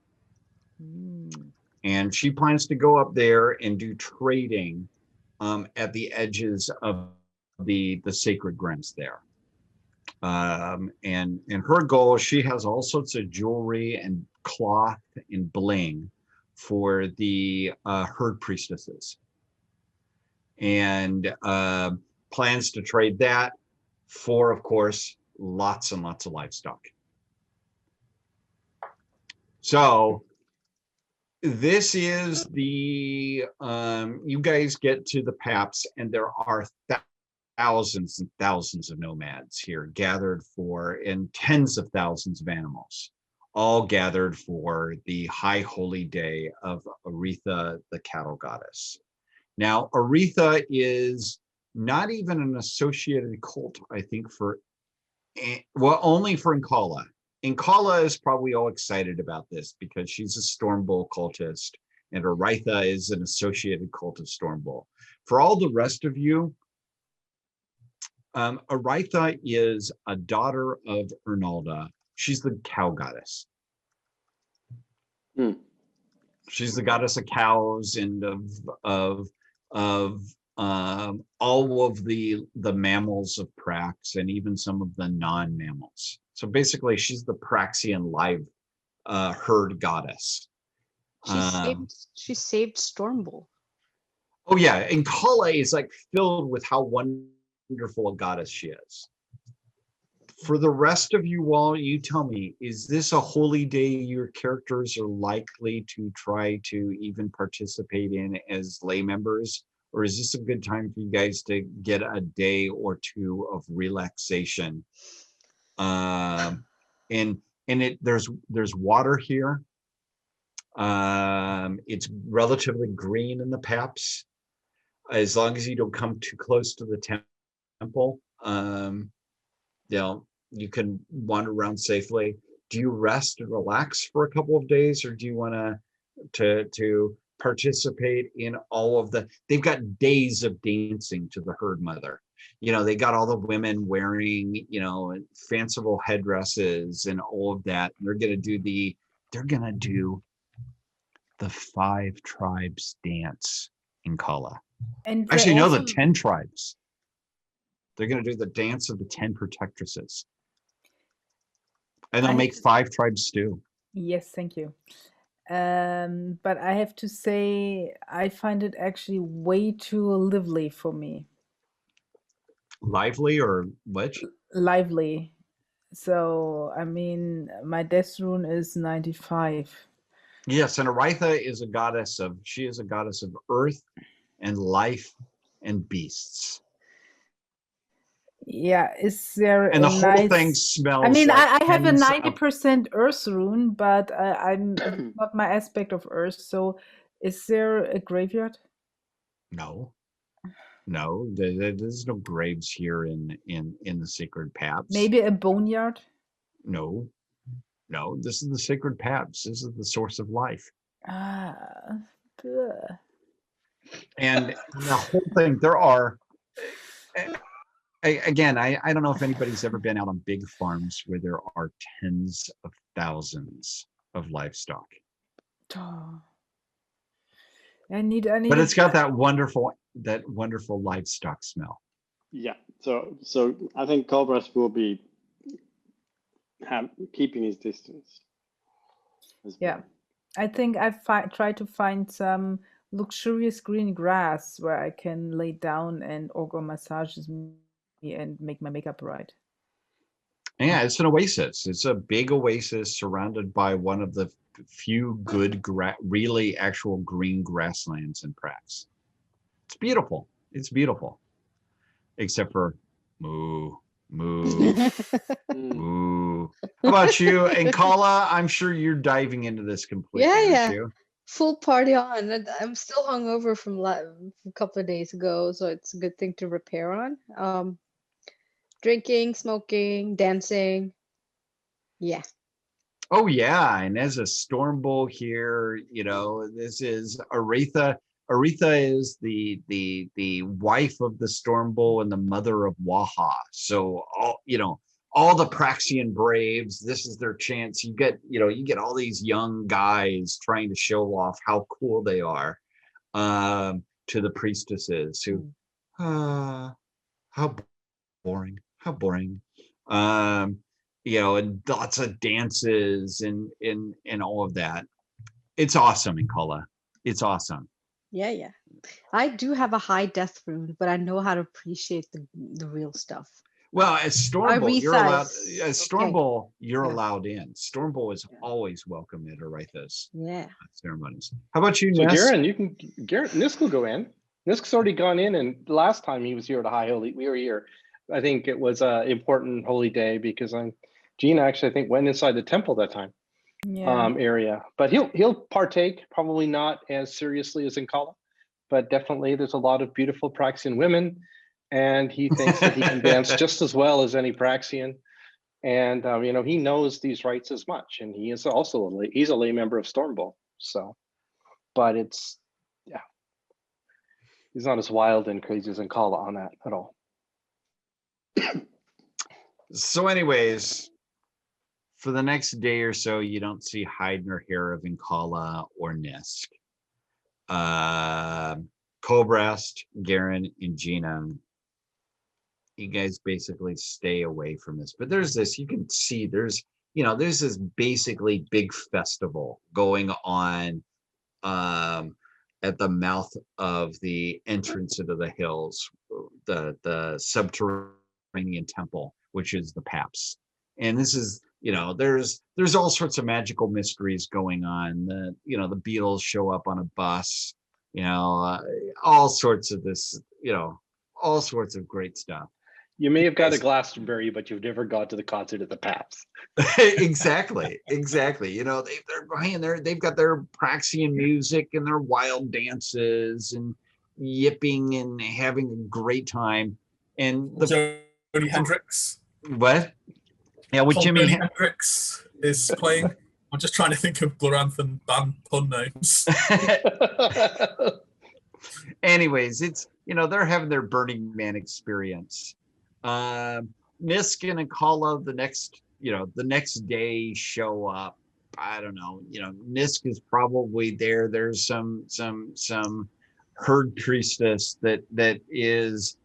And she plans to go up there and do trading at the edges of the sacred grounds there. And her goal, she has all sorts of jewelry and cloth and bling for the herd priestesses, and plans to trade that for, of course, lots and lots of livestock. So this is the you guys get to the Paps, and there are thousands and thousands of nomads here gathered for, and tens of thousands of animals, all gathered for the high holy day of Aretha, the cattle goddess. Now, Aretha is not even an associated cult, I think, only for Incala. Incala is probably all excited about this because she's a Stormbull cultist, and Aretha is an associated cult of Stormbull. For all the rest of you, Aretha is a daughter of Ernalda. She's the cow goddess. She's the goddess of cows and of all of the mammals of Prax, and even some of the non-mammals. So basically, she's the Praxian live herd goddess. She saved Stormbull. Oh yeah, and Kala is like filled with how wonderful a goddess she is. For the rest of you all, you tell me, is this a holy day your characters are likely to try to even participate in as lay members? Or is this a good time for you guys to get a day or two of relaxation? And there's water here. It's relatively green in the Paps, as long as you don't come too close to the temple. You can wander around safely. Do you rest and relax for a couple of days, or do you want to participate in all of they've got days of dancing to the herd mother. They got all the women wearing, fanciful headdresses and all of that. They're gonna do the 5 tribes dance in Kala. And Actually, no, the 10 tribes. They're gonna do the dance of the 10 protectresses. And they'll make 5 tribes stew. Yes, thank you. But I have to say, I find it actually way too lively for me. Lively or which? Lively. So, I mean, my death rune is 95. Yes, and Aretha is a goddess of earth and life and beasts. Yeah, is there and a the whole nice... thing smells. I mean, like I have a tens 90% earth rune, but I'm it's not my aspect of earth. So, is there a graveyard? No, there's no graves here in the sacred Paps. Maybe a boneyard? No, this is the sacred Paps. This is the source of life. Ugh. And the whole thing, there are. Again, I don't know if anybody's ever been out on big farms where there are tens of thousands of livestock. Oh. I need. But it's got that wonderful livestock smell. Yeah. So I think Cobras will be keeping his distance. Yeah, I think I try to find some luxurious green grass where I can lay down and Orgo massages me and make my makeup right. Yeah, it's an oasis. It's a big oasis surrounded by one of the few good, really actual green grasslands in Prax. It's beautiful. It's beautiful. Except for moo, moo, moo. How about you? And Kala, I'm sure you're diving into this completely, aren't you? Full party on. And I'm still hungover from a couple of days ago, so it's a good thing to repair on. Drinking, smoking, dancing. Yeah. Oh yeah, and as a Storm Bull here, this is Aretha. Aretha is the wife of the Storm Bull and the mother of Waha. So all the Praxian Braves, this is their chance. You get all these young guys trying to show off how cool they are to the priestesses who how boring, how boring. And lots of dances and all of that. It's awesome in Kala. It's awesome. Yeah. I do have a high death rune, but I know how to appreciate the real stuff. Well, as Storm Bull, you're allowed. Aretha As is Storm okay. Bull, you're Yeah. allowed in. Storm Bull is always welcome at Aretha's ceremonies. How about you, So Ness? Garen, Nisk will go in. Nisk's already gone in, and last time he was here at a high holy, we were here. I think it was an important holy day because Gina actually I think went inside the temple that time. Area, but he'll partake, probably not as seriously as in Kala, but definitely there's a lot of beautiful Praxian women, and he thinks that he can dance just as well as any Praxian, and he knows these rites as much, and he is also he's a lay member of Storm Bull, so, but he's not as wild and crazy as in Kala on that at all. So anyways, for the next day or so, you don't see hide nor hair of Incala or Nisk. Cobrast, Garen, and Gina, you guys basically stay away from this. But there's this, you can see there's this basically big festival going on at the mouth of the entrance into the hills, the subterranean temple, which is the Paps. And this is, there's all sorts of magical mysteries going on. The Beatles show up on a bus, all sorts of this, all sorts of great stuff. You may have got to Glastonbury, but you've never got to the concert at the Paps. Exactly. They're playing they've got their Praxian music and their wild dances and yipping and having a great time. And Jimi Hendrix. What? Yeah, with Jimi Hendrix is playing. I'm just trying to think of Bluranthan band pun names. Anyways, it's they're having their Burning Man experience. Nisk and Akala the next day show up. I don't know. Nisk is probably there. There's some herd priestess that is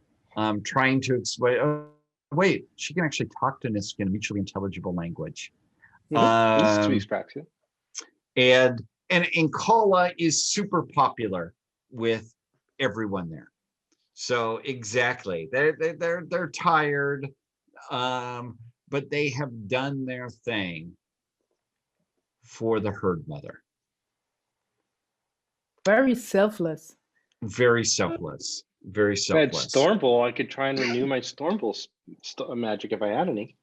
trying to explain. Oh, wait, she can actually talk to Nisk in a mutually intelligible language. And Incala is super popular with everyone there. So exactly, they're tired, but they have done their thing for the herd mother. Very selfless. Very selfless. Very selfless. At Storm Bull, I could try and renew my Storm Bull magic if I had any,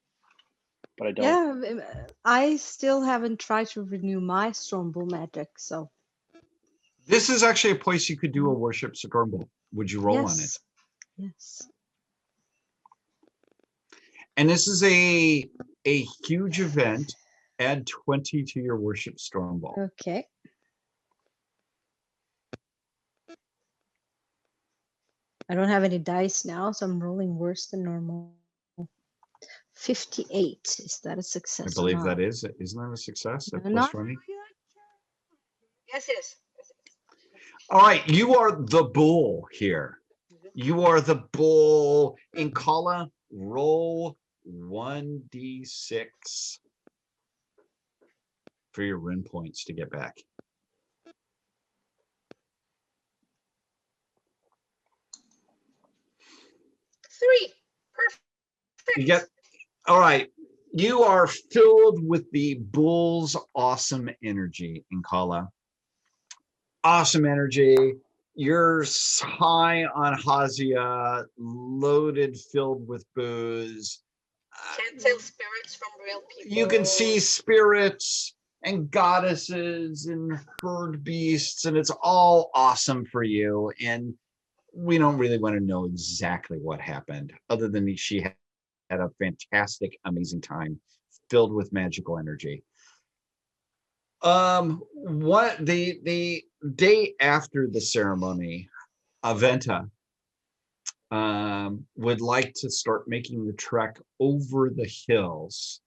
but I don't. Yeah, I still haven't tried to renew my Storm Bull magic, so. This is actually a place you could do a worship Storm Bull. Would you roll on it? Yes. And this is a huge event. Add 20 to your worship Storm Bull. Okay. I don't have any dice now, so I'm rolling worse than normal. 58. Is that a success? I believe that is. Isn't that a success? At plus Not 20? Yes, it is. All right. You are the bull here. You are the bull. Incala, roll 1d6 for your rune points to get back. 3. Perfect. You get, all right. You are filled with the bull's awesome energy, Incala. Awesome energy. You're high on Hazia, loaded, filled with booze. Can't tell spirits from real people. You can see spirits and goddesses and herd beasts, and it's all awesome for you. And we don't really want to know exactly what happened, other than she had had a fantastic, amazing time filled with magical energy. What the day after the ceremony, Aventa would like to start making the trek over the hills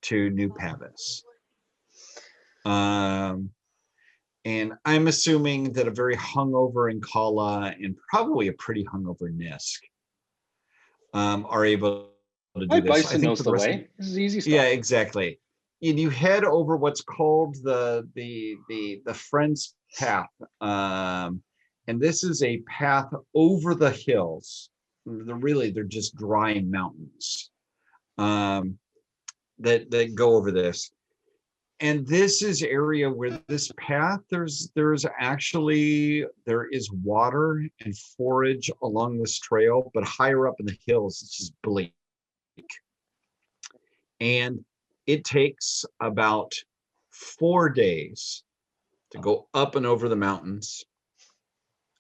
to New Pavis. And I'm assuming that a very hungover Incala and probably a pretty hungover Nisk are able to do My this. bison knows the way. This is easy stuff. Yeah, exactly. And you head over what's called the Friends Path, and this is a path over the hills. They're just dry mountains that go over this. And this is area where this path there is water and forage along this trail, but higher up in the hills it's just bleak. And it takes about 4 days to go up and over the mountains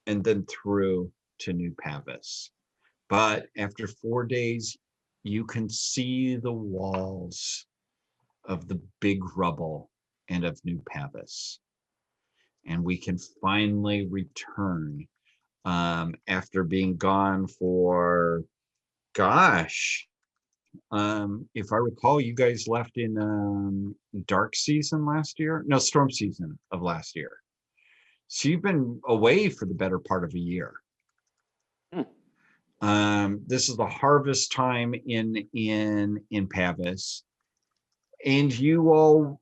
and then through to New Pavis. But after 4 days, you can see the walls of the big rubble and of New Pavis. And we can finally return after being gone for, gosh, if I recall, you guys left in dark season last year? No, storm season of last year. So you've been away for the better part of a year. This is the harvest time in Pavis. And you all,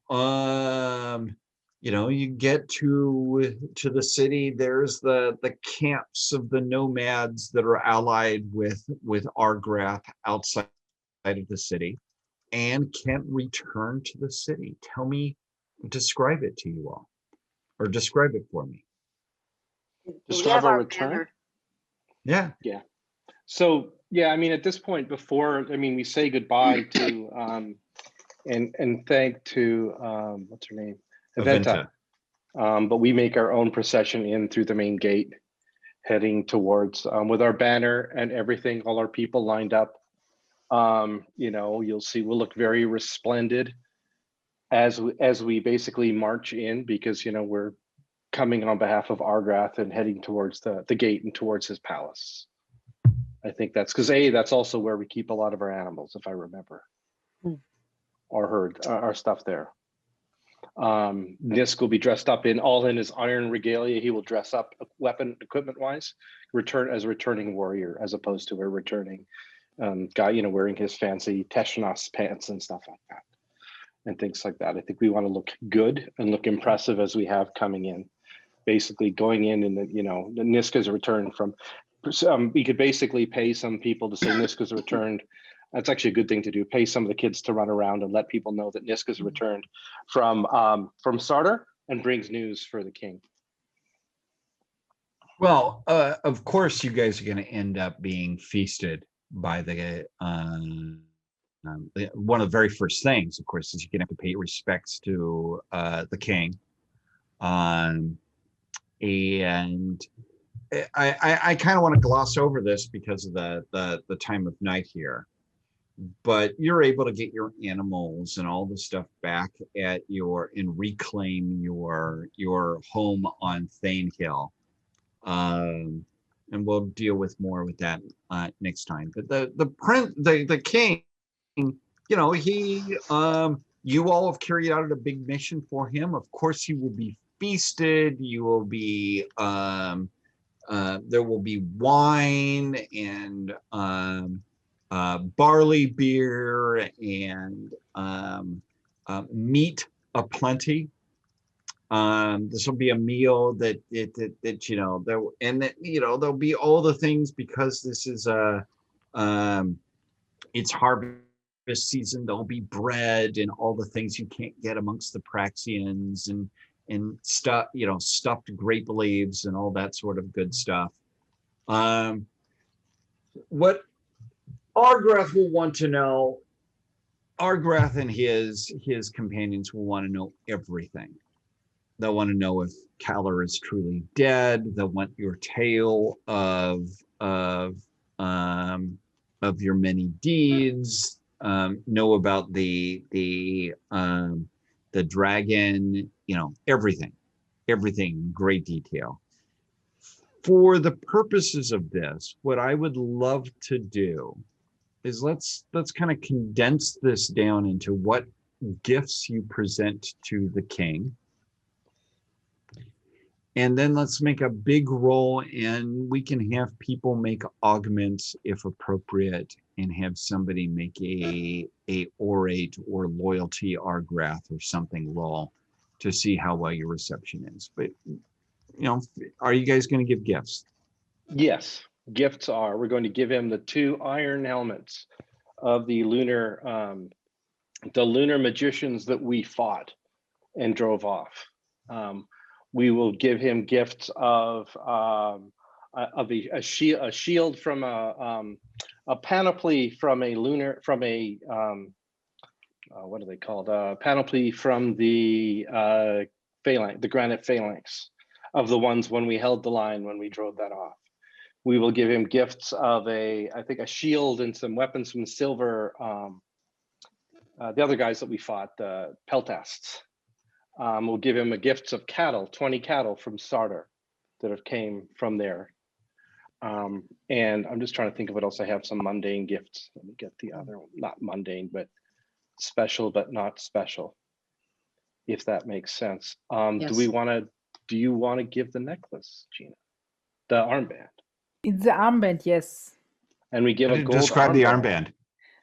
you get to the city. There's the camps of the nomads that are allied with Argrath outside of the city, and can't return to the city. Describe it to you all, or describe it for me. Describe our return. Yeah. So yeah, I mean, at this point, we say goodbye to and thank to what's her name, Aventa. But we make our own procession in through the main gate, heading towards with our banner and everything, all our people lined up. You'll see we'll look very resplendent as we basically march in, because we're coming on behalf of Argrath and heading towards the gate and towards his palace. I think that's because that's also where we keep a lot of our animals, if I remember, or heard our stuff there. Nisk will be dressed up in his iron regalia. He will dress up weapon equipment wise, return as a returning warrior, as opposed to a returning guy, wearing his fancy Teshnos pants and stuff like that, and things like that. I think we want to look good and look impressive as we have coming in, basically going in, and the Nisk has returned from. We could basically pay some people to say Nisk has returned. That's actually a good thing to do. Pay some of the kids to run around and let people know that Nisk has returned from Sartor and brings news for the king. Well, of course, you guys are going to end up being feasted by the one of the very first things, of course, is you're going to have to pay respects to the king, and I kind of want to gloss over this because of the time of night here, but you're able to get your animals and all the stuff back at and reclaim your home on Thane Hill. And we'll deal with more with that next time. But the king, you all have carried out a big mission for him. Of course, he will be feasted. You will be there will be wine and barley beer and meat aplenty. This will be a meal that there'll be all the things, because this is it's harvest season. There'll be bread and all the things you can't get amongst the Praxians, and stuff, stuffed grape leaves and all that sort of good stuff. What Argrath will want to know, Argrath and his companions will want to know everything. They'll want to know if Kalar is truly dead. They'll want your tale of your many deeds, know about the dragon, everything in great detail. For the purposes of this, what I would love to do is let's kind of condense this down into what gifts you present to the king. And then let's make a big roll, and we can have people make augments if appropriate, and have somebody make a orate or loyalty argrath or something roll to see how well your reception is. But are you guys going to give gifts? Yes, gifts are. We're going to give him the 2 iron helmets of the lunar magicians that we fought and drove off. We will give him gifts of a shield from a panoply from a lunar what are they called? Panoply from the phalanx, the granite phalanx of the ones when we held the line when we drove that off. We will give him gifts of I think a shield and some weapons from silver. The other guys that we fought, the peltasts. We'll give him a gifts of cattle, 20 cattle from Sartor that have came from there. And I'm just trying to think of what else I have. Some mundane gifts. Let me get the other one. Not mundane, but special, but not special, if that makes sense. Yes. Do you want to give the necklace, Gina? The armband? It's the armband, yes. And we give a gold describe the armband.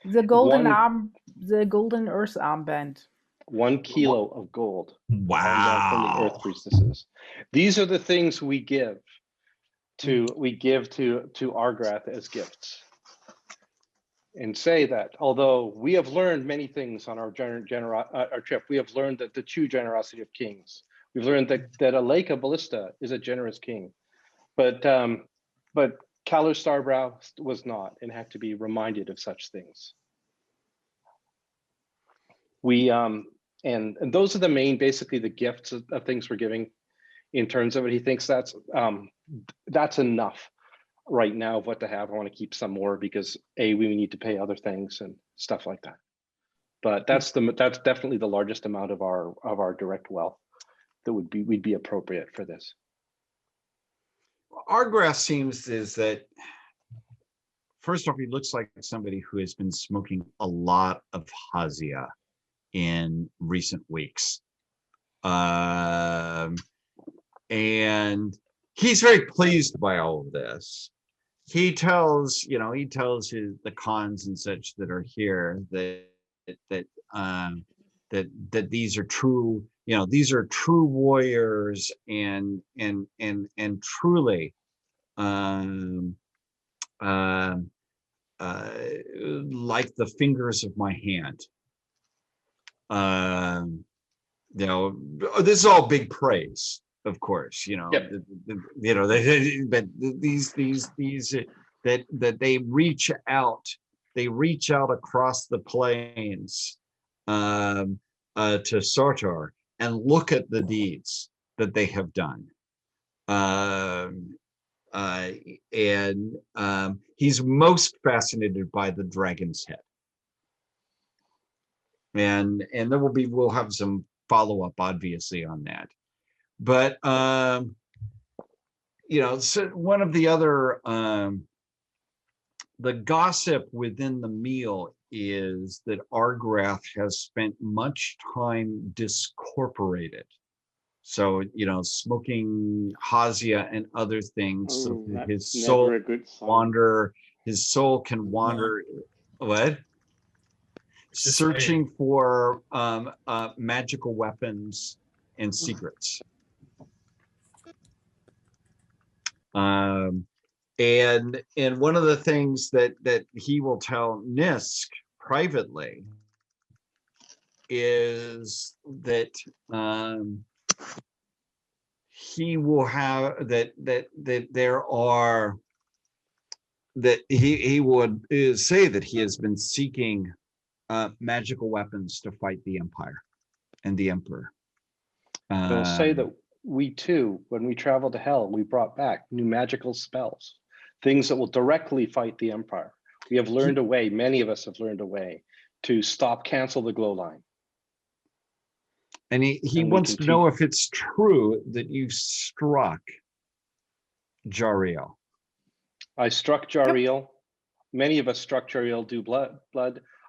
The golden the golden earth armband. 1 kilo of gold. Wow. From the earth priestesses. These are the things we give to Argrath as gifts. And say that although we have learned many things on our trip, we have learned that the true generosity of kings. We've learned that Aleka Ballista is a generous king, but Kalar Starbrow was not, and had to be reminded of such things. We and those are the main, basically the gifts of things we're giving in terms of it. He thinks that's enough right now of what to have. I want to keep some more because we need to pay other things and stuff like that. But that's definitely the largest amount of our direct wealth that we'd be appropriate for this. Argrath seems is that, first off, he looks like somebody who has been smoking a lot of Hasia in recent weeks. And he's very pleased by all of this. He tells the cons and such that are here that these are true, these are true warriors and truly like the fingers of my hand. This is all big praise, of course. Yep. But these that they reach out across the plains to Sartor and look at the deeds that they have done. And he's most fascinated by the dragon's head. And we'll have some follow-up obviously on that. But so one of the other the gossip within the meal is that Argrath has spent much time discorporated. So, smoking Hasia and other things, so his soul can wander. What? Searching for magical weapons and secrets. And one of the things that he will tell Nisk privately is that he will have that there are that he would say that he has been seeking magical weapons to fight the Empire and the Emperor. They'll say that we too, when we traveled to Hell, we brought back new magical spells, things that will directly fight the Empire. We have learned a way, many of us have learned a way to cancel the glow line. And he And we wants can to know if it's true that you struck Jariel. I struck Jariel. Many of us struck Jariel do blood.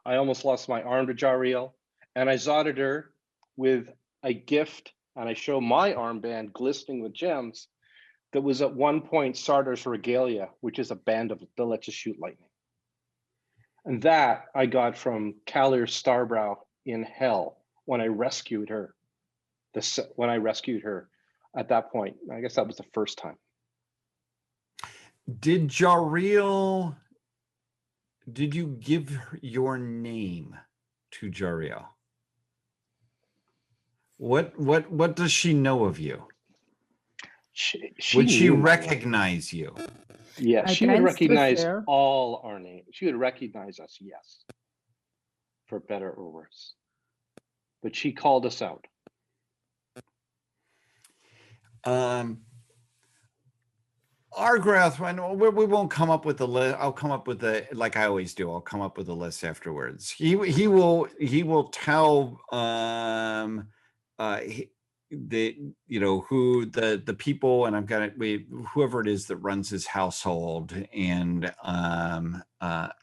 I almost lost my arm to Jariel, and I zotted her with a gift, and I show my armband glistening with gems that was at one point Sardar's regalia, which is a band that lets you shoot lightning. And that I got from Kalir Starbrow in hell when I rescued her. When I rescued her at that point, I guess that was the first time. Did you give your name to Jariel? What does she know of you? Would she recognize you? Yeah, she would recognize all our names. She would recognize us, yes, for better or worse. But she called us out. Argrath, we won't come up with the list. I'll come up with like I always do. I'll come up with a list afterwards. He will tell who the people, and I've got it. Whoever it is that runs his household and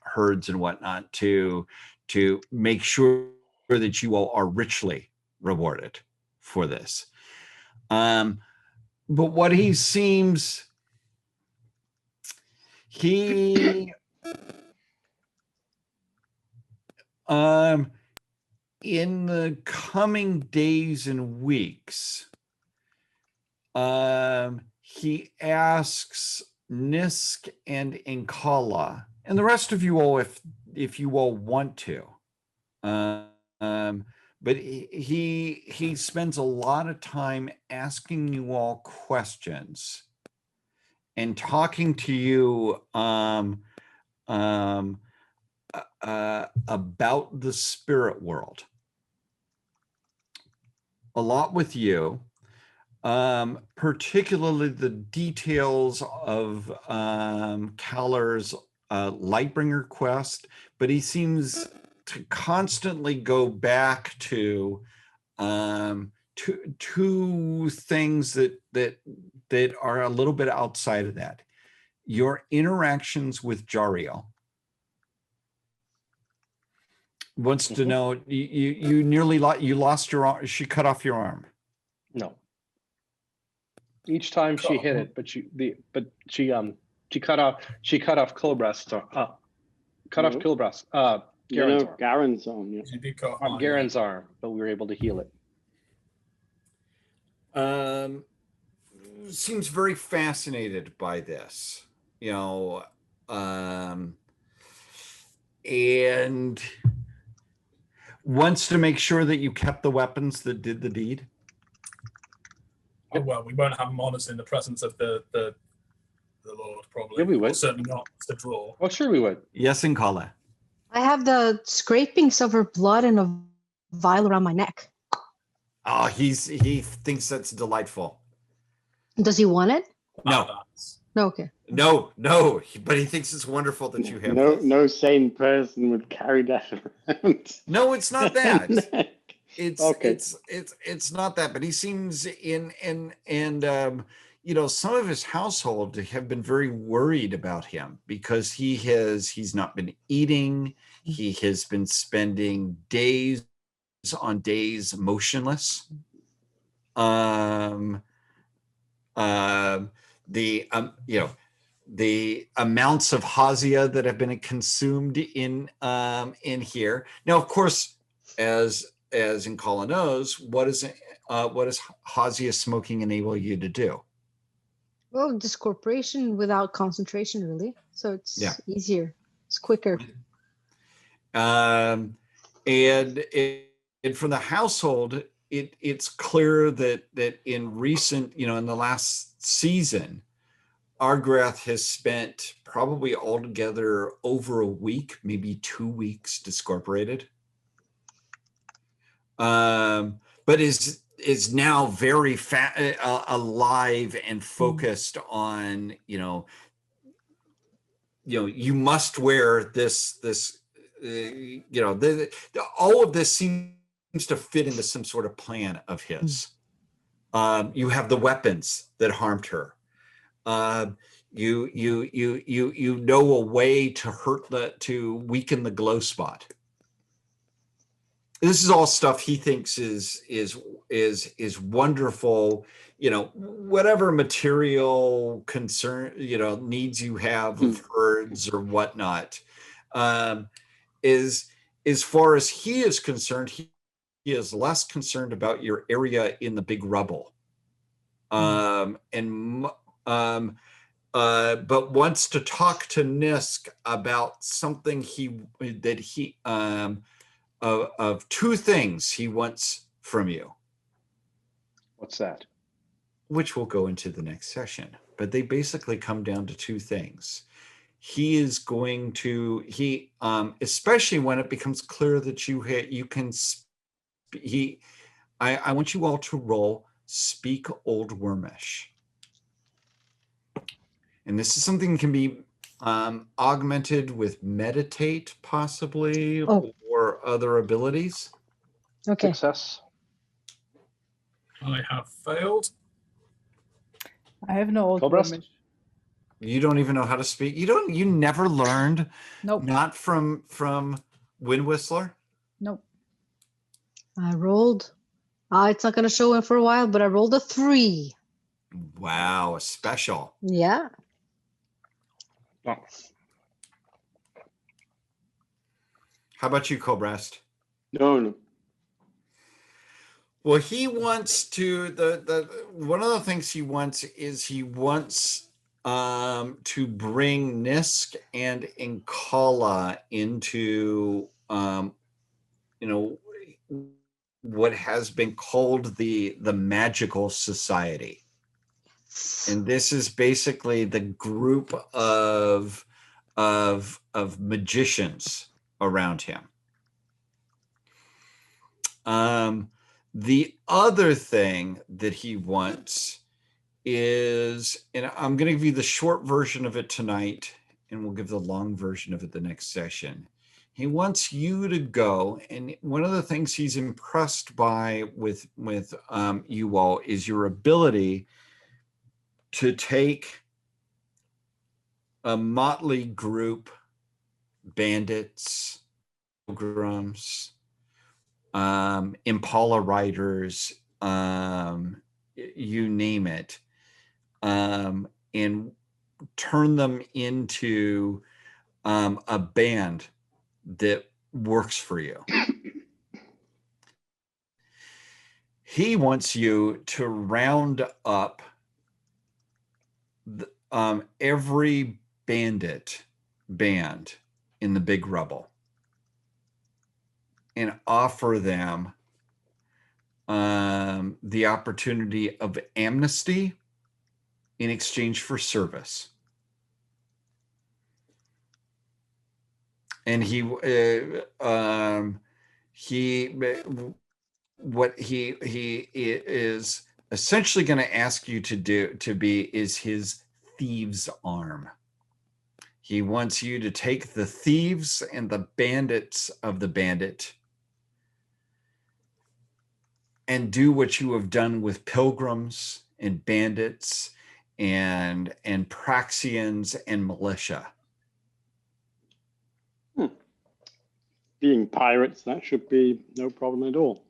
herds and whatnot to make sure that you all are richly rewarded for this. But what he seems, in the coming days and weeks, he asks Nisk and Inkala and the rest of you all if you all want to. But he spends a lot of time asking you all questions and talking to you about the spirit world. A lot with you, particularly the details of Kaller's Lightbringer quest, but he seems to constantly go back to two things that are a little bit outside of that. Your interactions with Jariel. Wants to know, you nearly lost your arm. She cut off your arm. No. Each time she hit it, but she cut off Kilbrast's cut off Kilbrast's Garen's arm. Yeah. Garen's arm, but we were able to heal it. Seems very fascinated by this, and wants to make sure that you kept the weapons that did the deed. Oh well, we won't have them on us in the presence of the Lord, probably. Yeah, we would. Certainly not to draw. Oh, sure we would. Yes, Inkala. I have the scrapings of her blood in a vial around my neck. Oh, he thinks that's delightful. Does he want it? No. No, okay. No, but he thinks it's wonderful that you have this. No sane person would carry that around. No, it's not that. It's okay. It's not that, but he seems some of his household have been very worried about him because he's not been eating. He has been spending days on days motionless. The amounts of Hazia that have been consumed in here. Now, of course, as Inkala knows, what does Hazia smoking enable you to do? Well, discorporation without concentration, really. So it's easier. It's quicker. And for the household, it's clear that in recent, in the last season, Argrath has spent probably altogether over a week, maybe 2 weeks discorporated. But is now very alive and focused on, you must wear this, all of this seems to fit into some sort of plan of his. You have the weapons that harmed her. You know a way to weaken the glow spot. This is all stuff he thinks is wonderful. Whatever material concern, needs you have of herds or whatnot, is as far as he is concerned, he is less concerned about your area in the big rubble, but wants to talk to Nisk about something of two things he wants from you. What's that? Which will go into the next session, but they basically come down to two things. He is going to, especially when it becomes clear that you can, I want you all to roll Speak Old Wormish. And this is something that can be augmented with Meditate, possibly, or other abilities. Okay. Success. I have failed. I have no old Cobras? Wormish. You don't even know how to speak. You never learned. Nope. Not from Wind Whistler. Nope. I rolled. It's not going to show in for a while, but I rolled a 3. Wow, a special. Yeah. Oh. How about you, Cobrast? No. Well, he wants to. One of the things he wants is to bring Nisk and Inkala into what has been called the Magical Society. And this is basically the group of magicians around him. The other thing that he wants is, and I'm going to give you the short version of it tonight, and we'll give the long version of it the next session. He wants you to go, and one of the things he's impressed by with you all is your ability to take a motley group, bandits, pilgrims, Impala riders, you name it, and turn them into a band that works for you. He wants you to round up every bandit band in the Big Rubble and offer them the opportunity of amnesty in exchange for service. And he is essentially going to ask you to be his thieves' arm. He wants you to take the thieves and the bandits of the bandit and do what you have done with pilgrims and bandits and Praxians and militia. Being pirates, that should be no problem at all.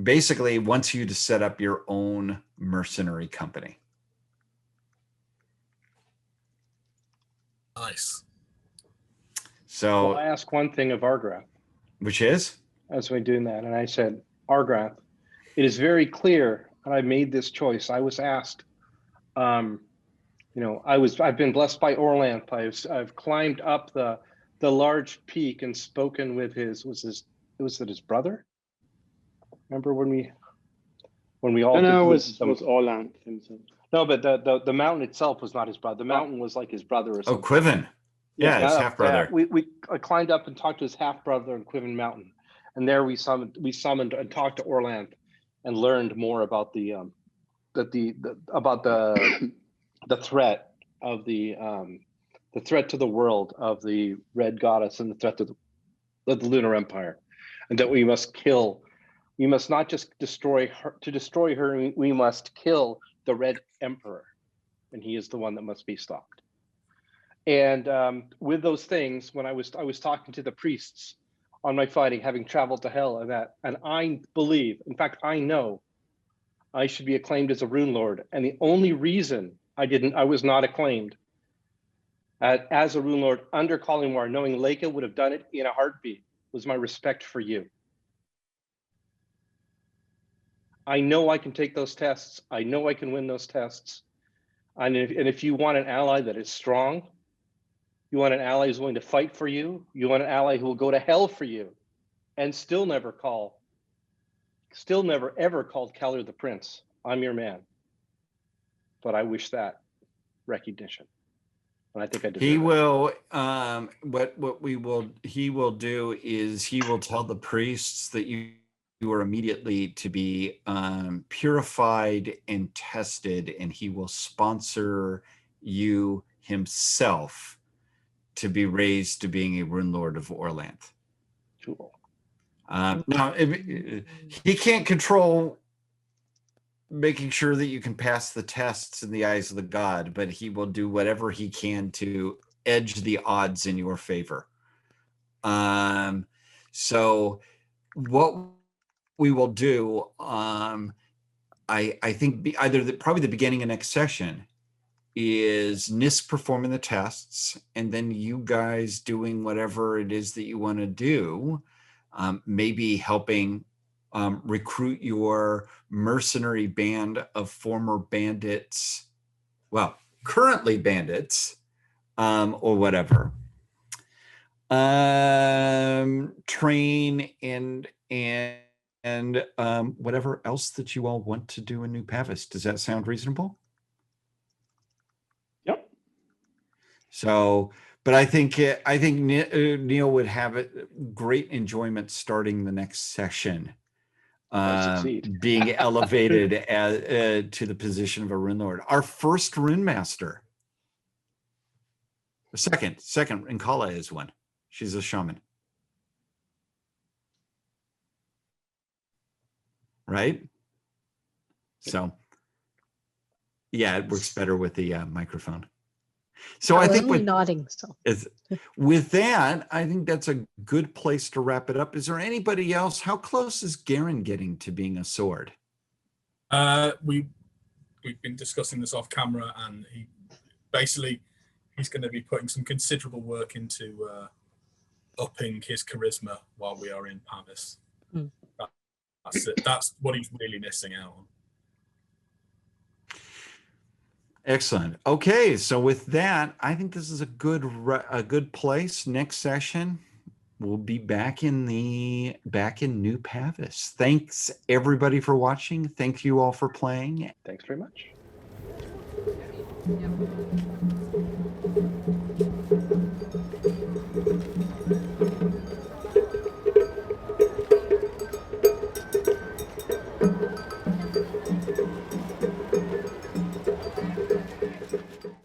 Basically, wants you to set up your own mercenary company. Nice. So Well, I asked one thing of Argrath which is? as we doing that, and I said, Argrath, it is very clear, and I made this choice. I was asked, I've been blessed by Orlanth. I've climbed up the large peak and spoken with his brother? Remember when we all No, it was Orlanth himself. No, but the mountain itself was not his brother. The mountain was like his brother or something. Oh, Quiven. Yeah, his half brother. I climbed up and talked to his half brother in Quiven Mountain, and there we summoned and talked to Orlanth and learned more about the threat of the the threat to the world of the Red Goddess and the threat to the Lunar Empire, and that we must kill. We must not just destroy her. To destroy her, we must kill the Red Emperor, and he is the one that must be stopped. And with those things, when I was talking to the priests on my fighting, having traveled to hell, and I believe, in fact, I know, I should be acclaimed as a rune lord, and the only reason I was not acclaimed as a rune lord under Collingmore, knowing Leica would have done it in a heartbeat, was my respect for you. I know I can take those tests. I know I can win those tests. And if you want an ally that is strong, you want an ally who's willing to fight for you, you want an ally who will go to hell for you, and still never ever called Keller the Prince. I'm your man. But I wish that recognition. And I think I deserve He it. will, he will do is he will tell the priests that you are immediately to be purified and tested, and he will sponsor you himself to be raised to being a rune lord of Orlanth. Cool. Now, he can't control making sure that you can pass the tests in the eyes of the god, but he will do whatever he can to edge the odds in your favor. So what we will do, I think probably the beginning of next session is Nisk performing the tests, and then you guys doing whatever it is that you want to do, maybe helping recruit your mercenary band of former bandits, well, currently bandits, or whatever. Train and whatever else that you all want to do in New Pavis. Does that sound reasonable? Yep. So, but I think Neil would have great enjoyment starting the next session, being elevated to the position of a rune lord. Our first rune master. Second, and Kala is one. She's a shaman. Right? So, yeah, it works better with the microphone. So I think nodding. So with that, I think that's a good place to wrap it up. Is there anybody else? How close is Garen getting to being a sword? We've been discussing this off camera, and he's going to be putting some considerable work into upping his charisma while we are in Pavis. That's it. That's what he's really missing out on. Excellent. Okay, so with that, I think this is a good place. Next session, we'll be back in New Pavis. Thanks everybody for watching. Thank you all for playing. Thanks very much. Yep.